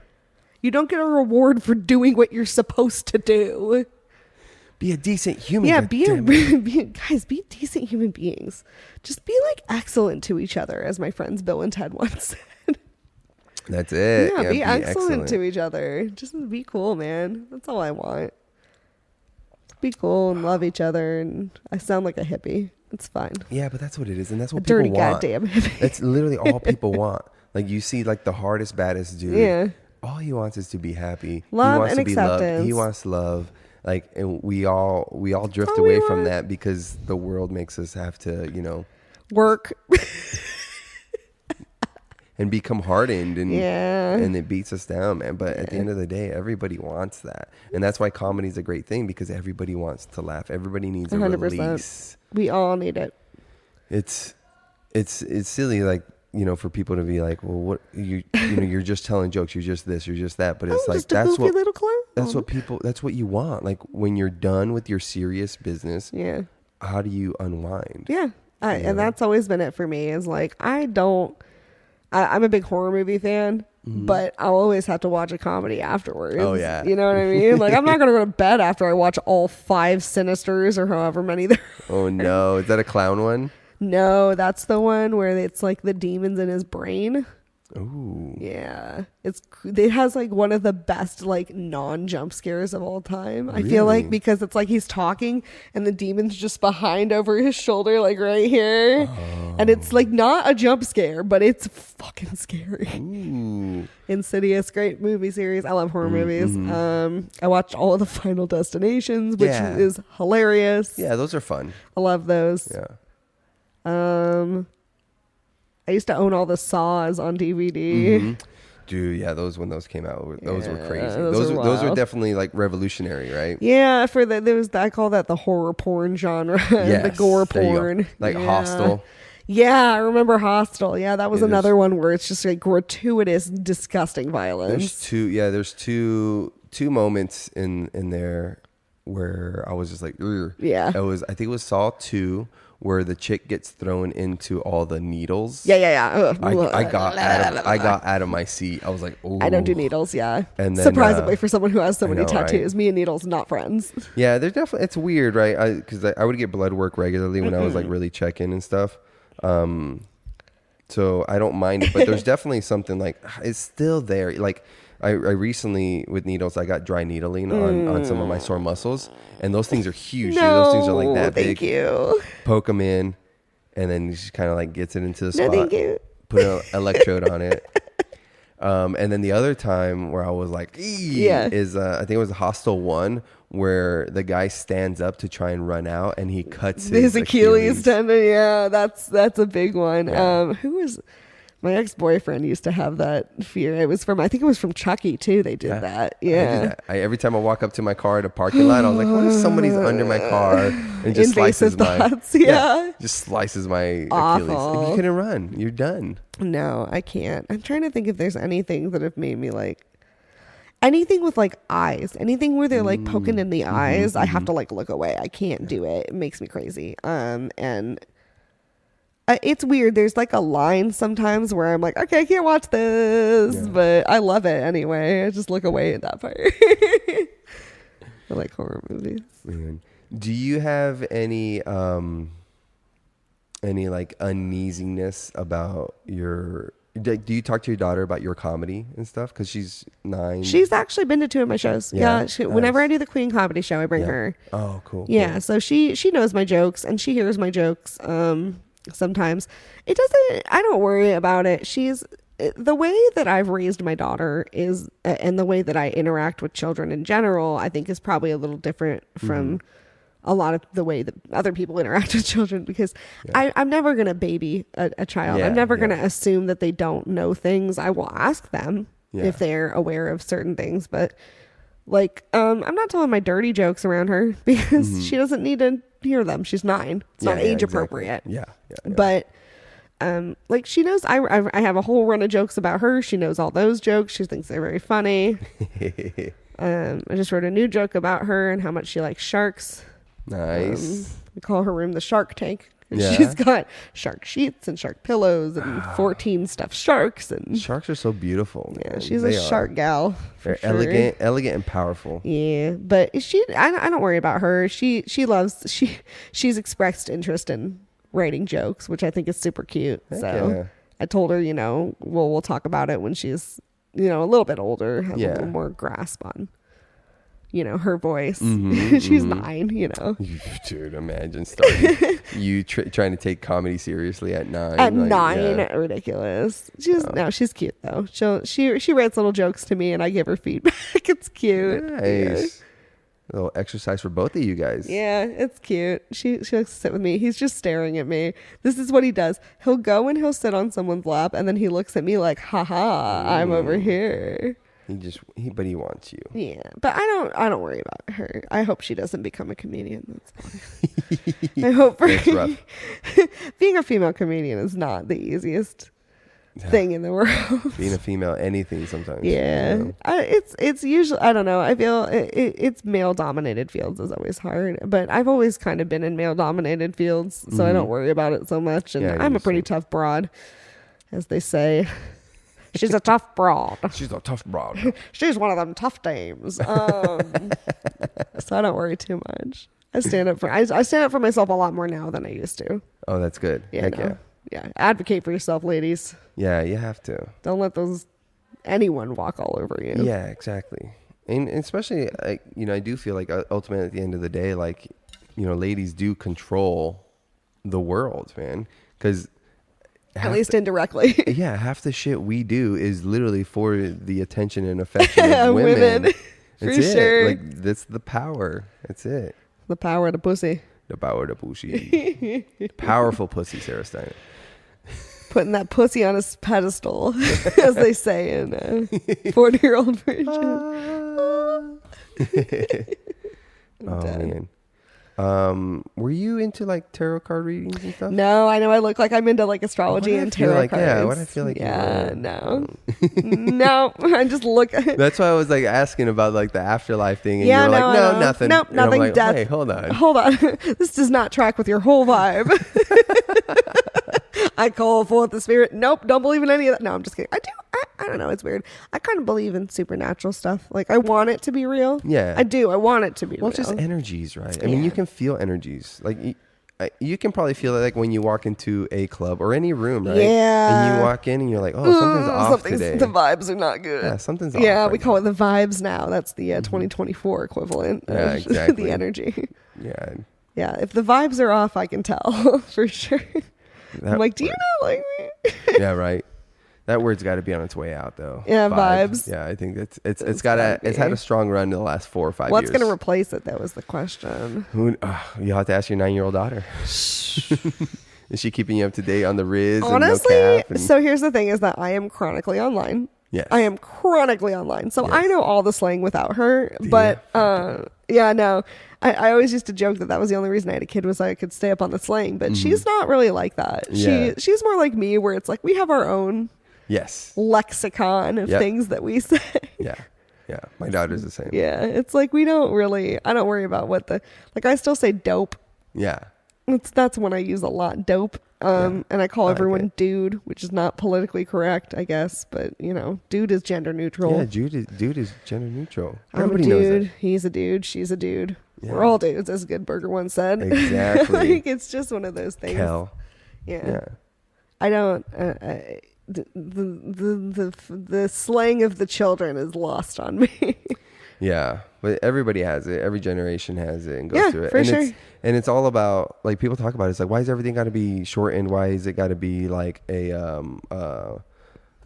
You don't get a reward for doing what you're supposed to do. Be a decent human. Yeah, be decent human beings. Just be like excellent to each other, as my friends Bill and Ted once said. That's it. Yeah, be excellent to each other. Just be cool, man. That's all I want. Be cool and love each other. And I sound like a hippie. It's fine. Yeah, but that's what it is, and that's what people want. Dirty goddamn hippie. That's literally all people want. Like, you see, like, the hardest, baddest dude. Yeah. All he wants is to be happy. Love he wants and to be acceptance. Loved. He wants love. Like, and we all drift away from that because the world makes us have to, work and become hardened, and it beats us down, man. But at the end of the day, everybody wants that, and that's why comedy is a great thing, because everybody wants to laugh. Everybody needs 100%. A release. We all need it. It's silly, like, for people to be like, well, what you're just telling jokes, you're just this, you're just that, but it's like that's what little clown. That's what you want. Like, when you're done with your serious business, how do you unwind? Yeah, and that's always been it for me. Is like, I'm a big horror movie fan, but I'll always have to watch a comedy afterwards. Oh yeah, you know what I mean? Like, I'm not gonna go to bed after I watch all 5 Sinisters or however many there are. Oh no, is that a clown one? No, that's the one where it's like the demons in his brain. Ooh. Yeah. It has like one of the best like non-jump scares of all time. Really? I feel like, because it's like he's talking and the demon's just behind over his shoulder, like right here. Oh. And it's like not a jump scare, but it's fucking scary. Ooh. Insidious, great movie series. I love horror movies. I watched all of the Final Destinations, which is hilarious. Yeah, those are fun. I love those. Yeah. I used to own all the Saws on DVD. Dude, yeah, when those came out, those were crazy. Those were definitely like revolutionary, right? Yeah, I call that the horror porn genre, the gore porn, like Hostel. Yeah, I remember Hostel. Yeah, that was another one where it's just like gratuitous, disgusting violence. There's two moments in there where I was just like, ugh. Yeah. I think it was Saw 2, where the chick gets thrown into all the needles. Yeah. I got out of my seat. I was like, oh. I don't do needles, yeah. And then, surprisingly, for someone who has so many tattoos, me and needles, not friends. Yeah, they're definitely, it's weird, right? Because I would get blood work regularly when I was like really checking and stuff. So I don't mind it, but there's definitely something like, it's still there. Like, I recently, with needles, I got dry needling on some of my sore muscles, and those things are huge. No, those things are like that big. Thank you. Poke them in, and then just kind of like gets it into the spot. No, thank you. Put an electrode on it. And then the other time where I was like, is I think it was Hostel 1, where the guy stands up to try and run out, and he cuts his Achilles tendon. Yeah, that's a big one. Yeah. My ex-boyfriend used to have that fear. I think it was from Chucky too. They did that. Yeah. Every time I walk up to my car at a parking lot, I was like, what if somebody's under my car and just invasive slices thoughts, just slices my Achilles. If you couldn't run, you're done. No, I can't. I'm trying to think if there's anything that have made me like, anything with like eyes, anything where they're like poking in the eyes. I have to like look away. I can't do it. It makes me crazy. And it's weird. There's like a line sometimes where I'm like, okay, I can't watch this, but I love it anyway. I just look away at that part. I like horror movies. Man. Do you have any any like uneasiness about your? Do you talk to your daughter about your comedy and stuff? Because she's 9. She's actually been to 2 of my shows. Yeah. Nice. Whenever I do the Queen comedy show, I bring her. Oh, cool. Yeah. So she knows my jokes and she hears my jokes. Sometimes it doesn't. I don't worry about it. The way that I've raised my daughter is, and the way that I interact with children in general, I think is probably a little different from a lot of the way that other people interact with children, because I'm never going to baby a child. I'm never going to assume that they don't know things. I will ask them if they're aware of certain things, but like, I'm not telling my dirty jokes around her because she doesn't need to hear them. She's 9. It's not age appropriate. Yeah. But, like she knows I have a whole run of jokes about her. She knows all those jokes. She thinks they're very funny. I just wrote a new joke about her and how much she likes sharks. Nice. We call her room the shark tank. She's got shark sheets and shark pillows and 14 stuffed sharks. And sharks are so beautiful. Man. Yeah, she's a shark gal. They're elegant and powerful. Yeah, but I don't worry about her. She's expressed interest in writing jokes, which I think is super cute. I told her, we'll talk about it when she's, a little bit older, have a little more grasp on, her voice. She's 9, Dude, imagine starting you trying to take comedy seriously at 9. At 9, ridiculous. She's cute though. She writes little jokes to me and I give her feedback. It's cute. Nice. A little exercise for both of you guys. Yeah, it's cute. She likes to sit with me. He's just staring at me. This is what he does. He'll go and he'll sit on someone's lap and then he looks at me like, haha, I'm over here. But he wants you. Yeah, but I don't worry about her. I hope she doesn't become a comedian. That's fine. I hope for rough. Being a female comedian is not the easiest thing in the world. Being a female, anything sometimes. Yeah, it's usually, I don't know. I feel it's male dominated fields is always hard, but I've always kind of been in male dominated fields, so I don't worry about it so much. And I'm a pretty tough broad, as they say. She's a tough broad. She's a tough broad. She's one of them tough dames. So I don't worry too much. I stand up for myself a lot more now than I used to. Oh, that's good. Yeah. Advocate for yourself, ladies. Yeah, you have to. Don't let anyone walk all over you. Yeah, exactly. And especially, I do feel like ultimately at the end of the day, like, ladies do control the world, man. Because at least indirectly. Yeah, half the shit we do is literally for the attention and affection of women. For sure. Like, that's the power. That's it. The power of the pussy. The power of the pussy. Powerful pussy, Sarah Steiner. Putting that pussy on a pedestal, as they say in a 40-year-old version. Oh, man. Were you into like tarot card readings and stuff? No, I know I look like I'm into like astrology and tarot cards. Yeah, what I feel like. Yeah, no. No, I just look. That's why I was like asking about like the afterlife thing, and you were like, no, nothing. Nope, nothing. Like, Death. Hey, hold on. This does not track with your whole vibe. I call forth the spirit. Nope, don't believe in any of that. No, I'm just kidding. I do. I don't know. It's weird. I kind of believe in supernatural stuff. Like, I want it to be real. Yeah. I do. I want it to be real. Well, it's just energies, right? I mean, you can feel energies. Like, you can probably feel it like when you walk into a club or any room, right? Yeah. And you walk in and you're like, oh, something's off today. The vibes are not good. Yeah, something's off. Yeah, we call it the vibes now. That's the 2024 equivalent of exactly. the energy. Yeah. Yeah, if the vibes are off, I can tell for sure. I'm like, do you not like me? Yeah, right. That word's got to be on its way out, though. Yeah, vibes. Yeah, I think it's had a strong run in the last 4 or 5 years. What's going to replace it? That was the question. You'll have to ask your 9-year-old daughter. Is she keeping you up to date on the Riz? Honestly, and no cap so here's the thing: is that I am chronically online. Yes. I am chronically online, so I know all the slang without her. But no. I always used to joke that was the only reason I had a kid was I could stay up on the slang. But she's not really like that. Yeah. She's more like me, where it's like we have our own lexicon of things that we say. Yeah. My daughter's the same. Yeah, it's like I don't worry about I still say dope. Yeah. That's one I use a lot, dope. And I call everyone dude, which is not politically correct, I guess, but dude is gender neutral. Yeah, dude is gender neutral. Everybody knows that. He's a dude, she's a dude. Yeah. We're all dudes, as Good Burger once said. Exactly. It's just one of those things. Yeah. I don't. The slang of the children is lost on me. Yeah, but everybody has it. Every generation has it and goes through it. For sure. It's all about, like, people talk about it. It's like, why is everything got to be shortened? Why is it got to be like an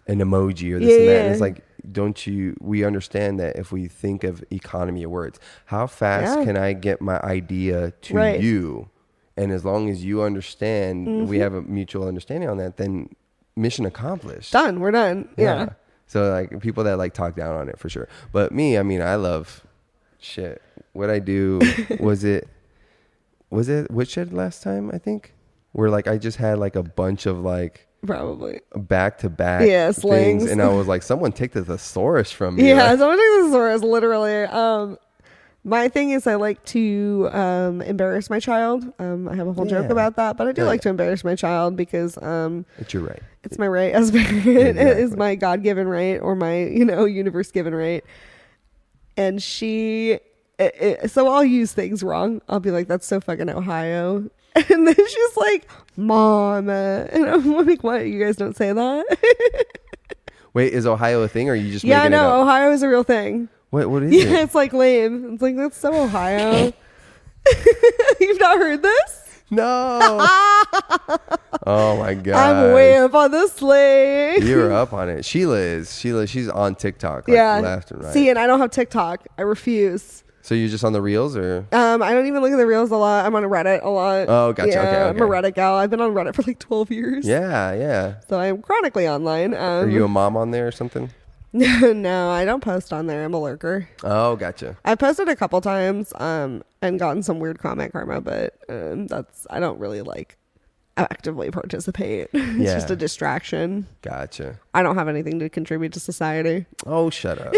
emoji or this and that? And it's like, we understand that if we think of economy of words, how fast can I get my idea to you? And as long as you understand, we have a mutual understanding on that, then mission accomplished. Done. We're done. Yeah. So, like, people that like talk down on it for sure. But me, I mean, I love shit. What I do was it Woodshed last time, I think? Where, like, I just had like a bunch of like probably back to back slings. things, and I was like, someone take the thesaurus from me. Yeah, someone take the thesaurus, literally. My thing is I like to embarrass my child. I have a whole joke about that, but I do like to embarrass my child because it's your right. It's my right as parent. It is my God-given right, or my universe-given right. And so I'll use things wrong. I'll be like, "That's so fucking Ohio," and then she's like, "Mama," and I'm like, "What? You guys don't say that?" Wait, is Ohio a thing, or are you just making it up? Ohio is a real thing. What is it? Yeah, it's like lame. It's like, that's so Ohio. You've not heard this? No. Oh my God. I'm way up on the sleigh. You're up on it. Sheila, she's on TikTok. Like, left and right. See, and I don't have TikTok. I refuse. So you're just on the reels, or? I don't even look at the reels a lot. I'm on Reddit a lot. Oh, gotcha. Yeah, okay. I'm a Reddit gal. I've been on Reddit for like 12 years. Yeah. So I'm chronically online. Are you a mom on there or something? No, I don't post on there. I'm a lurker. Oh, gotcha. I posted a couple times and gotten some weird comment karma, but I don't really like actively participate. It's just a distraction. Gotcha. I don't have anything to contribute to society. Oh, shut up.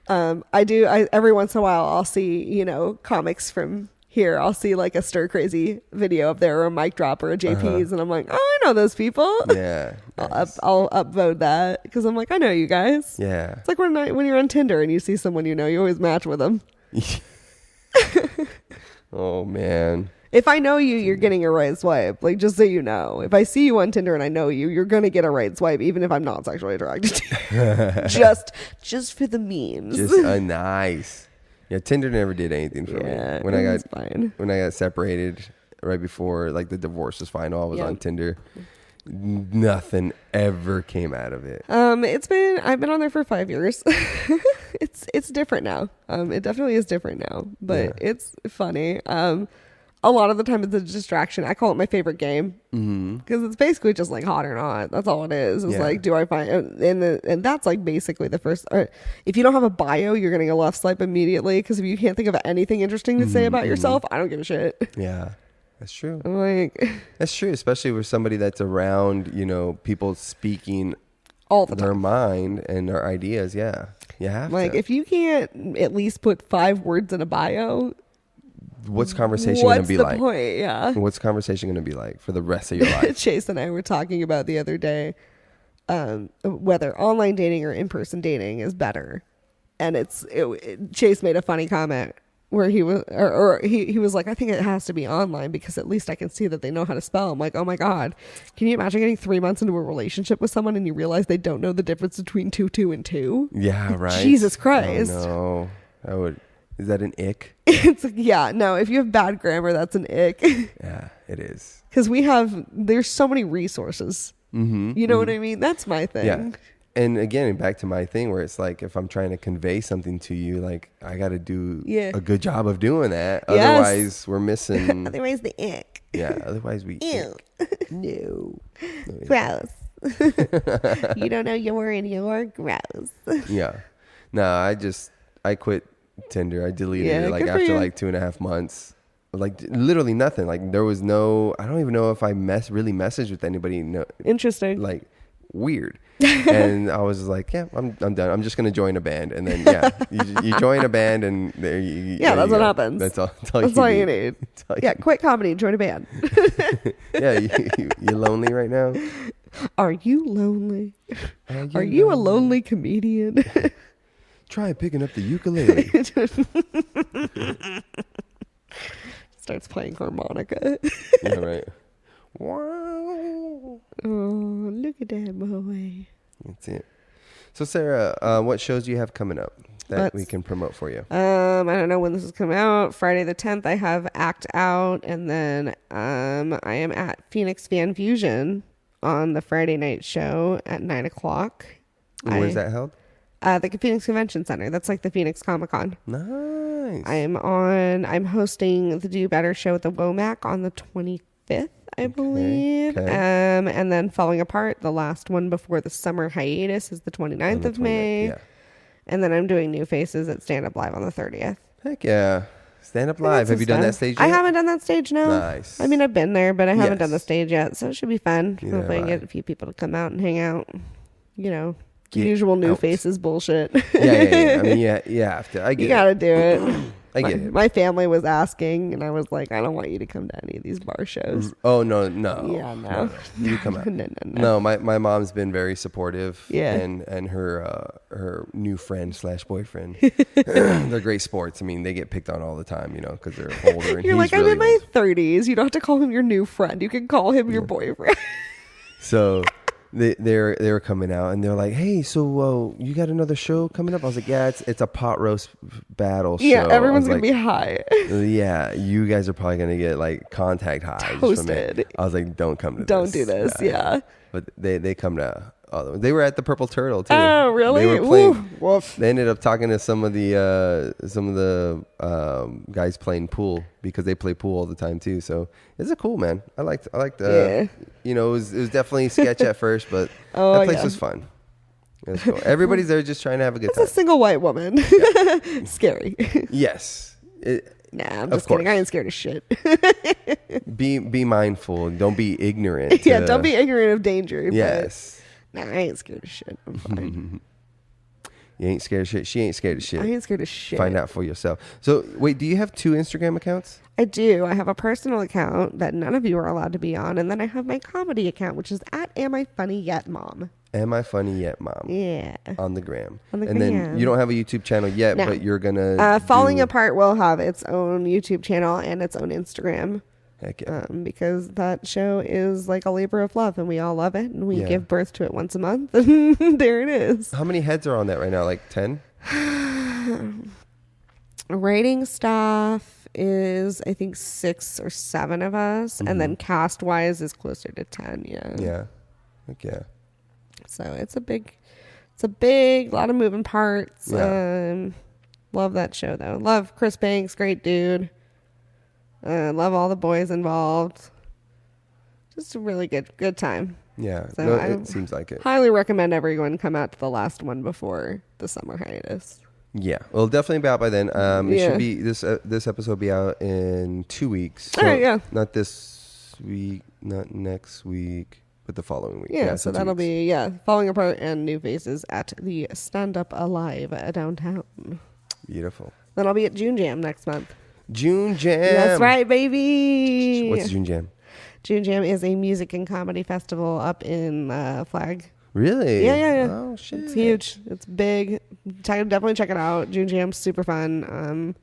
I every once in a while I'll see, comics from here. I'll see like a stir crazy video up there, or a mic drop, or a JP's, and I'm like, oh, I know those people. Yeah. Nice. I'll upvote that because I'm like, I know you guys. Yeah. It's like when you're on Tinder and you see someone you always match with them. Oh man. If I know you, you're getting a right swipe. Like, just so you know, if I see you on Tinder and I know you, you're gonna get a right swipe, even if I'm not sexually attracted to you. just for the memes. Just nice. Yeah, Tinder never did anything for me. When I got separated right before, like, the divorce was final, I was on Tinder. Nothing ever came out of it. I've been on there for 5 years. It's different now. It definitely is different now, but it's funny. A lot of the time it's a distraction. I call it my favorite game because it's basically just like hot or not. That's all it is. It's like, do I find, and that's like basically the first, if you don't have a bio, you're getting a left swipe immediately. Cause if you can't think of anything interesting to say about yourself, I don't give a shit. Yeah, that's true. That's true. Especially with somebody that's around, people speaking all the their time. Mind and their ideas. Yeah. You have to. If you can't at least put 5 words in a bio, what's conversation going to be like? What's the point? Yeah. What's conversation going to be like for the rest of your life? Chase and I were talking about the other day whether online dating or in-person dating is better. And Chase made a funny comment where he was he was like, I think it has to be online because at least I can see that they know how to spell. I'm like, oh my God, can you imagine getting 3 months into a relationship with someone and you realize they don't know the difference between 2 and 2? Yeah, right. Jesus Christ. Oh, no. Is that an ick? It's no, if you have bad grammar, that's an ick. Yeah, it is. Because there's so many resources. You know what I mean? That's my thing. Yeah. And again, back to my thing where it's like, if I'm trying to convey something to you, like, I got to do a good job of doing that. Yes. Otherwise, we're missing. Otherwise, the ick. Yeah. Otherwise, we ick. No. Gross. You don't know you're gross. Yeah. No, I quit Tinder. I deleted it like after like 2.5 months. Like literally nothing. Like there was no, I don't even know if I really messaged with anybody. No, interesting. Like weird. And I was like, yeah, I'm done. I'm just gonna join a band, and then you join a band, and there that's what happens. That's all you need. Quit comedy, join a band. Yeah, you lonely right now? Are you lonely? Are you a lonely comedian? Try picking up the ukulele. Starts playing harmonica. Yeah, right. Wow. Oh, look at that boy. That's it. So, Sarah, what shows do you have coming up that we can promote for you? I don't know when this is coming out. Friday the 10th, I have Act Out. And then I am at Phoenix Fan Fusion on the Friday night show at 9 o'clock. Where's that held? The Phoenix Convention Center. That's like the Phoenix Comic Con. Nice. I'm hosting the Do Better show at the WOMAC on the 25th, I believe. Okay. And then Falling Apart, the last one before the summer hiatus, is the 29th of May. Yeah. And then I'm doing New Faces at Stand Up Live on the 30th. Heck yeah. Stand Up Live. Have you done that stage yet? I haven't done that stage, no. Nice. I mean, I've been there, but I haven't done the stage yet, so it should be fun. Neither Hopefully I have can I. get a few people to come out and hang out. You know, Get usual New out. Faces bullshit. Yeah. I mean, you have to. I get You gotta do it. I get it. My family was asking, and I was like, I don't want you to come to any of these bar shows. Oh, no. Yeah, no. You come out. No. No, my mom's been very supportive. Yeah. And her new friend / boyfriend, they're great sports. I mean, they get picked on all the time, you know, because they're older. And You're like, really I'm in my old. 30s. You don't have to call him your new friend. You can call him your boyfriend. So they were coming out, and they're like, hey, so you got another show coming up? I was like, yeah, it's a pot roast battle show. Yeah, everyone's I was going to be high. yeah, you guys are probably going to get like contact highs Toasted. from it. I was like, don't come to this. Don't do this, yeah. But they come to they were at the Purple Turtle too. Oh, really? They were playing. Woof. They ended up talking to some of the guys playing pool because they play pool all the time too. So it's a cool, man. I liked you know, it was definitely sketch at first, but that place was fun. It was cool. Everybody's there just trying to have a good time. It's a single white woman. Scary. Yes. Nah, I'm just kidding. I ain't scared of shit. Be mindful. Don't be ignorant. Yeah, don't be ignorant of danger. Yes. Nah, I ain't scared of shit. I'm fine. You ain't scared of shit. She ain't scared of shit. I ain't scared of shit. Find out for yourself. So, wait, do you have 2 Instagram accounts? I do. I have a personal account that none of you are allowed to be on, and then I have my comedy account, which is at Am I Funny Yet Mom? Am I Funny Yet Mom? Yeah. On the gram. On the and gram. then you don't have a YouTube channel yet, No. but you're going to Falling Apart will have its own YouTube channel and its own Instagram. Heck yeah. Because that show is like a labor of love, and we all love it, and we Yeah. give birth to it once a month, and there it is. How many heads are on that right now? Like 10? Writing staff is, I think, 6 or 7 of us, and then cast wise is closer to 10. Yeah. Heck yeah. So it's a big lot of moving parts. Yeah. Love that show though. Love Chris Banks, great dude. Love all the boys involved. Just a really good time. Yeah. So No, I it seems like it. Highly recommend everyone come out to the last one before the summer hiatus. Yeah. Well, it'll definitely be out by then. It should be this episode will be out in 2 weeks. So All right, yeah. Not this week, not next week, but the following week. Yeah, so 2 that'll weeks. be Falling Apart and New Faces at the Stand Up Alive downtown. Beautiful. Then I'll be at June Jam next month. June Jam. That's right, baby. What's June Jam? June Jam is a music and comedy festival up in Flag. Really? Yeah. Oh shit. It's huge. It's big. Definitely check it out. June Jam's super fun.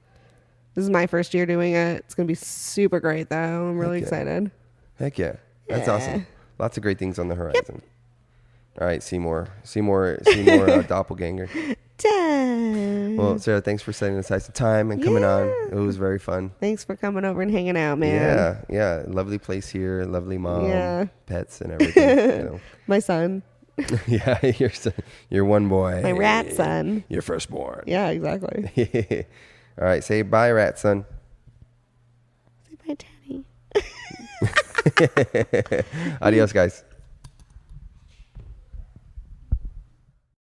This is my first year doing it. It's gonna be super great though. I'm really excited. Heck yeah. That's Yeah. awesome. Lots of great things on the horizon. All right, Seymour, doppelganger. Dang. Well, Sarah, thanks for setting aside some time and coming on. It was very fun. Thanks for coming over and hanging out, man. Yeah. Lovely place here, lovely mom, Yeah. pets and everything. You know. My son. Yeah, your one boy. My rat son. Your firstborn. Yeah, exactly. All right, say bye, rat son. Say bye, Daddy. Adios, guys.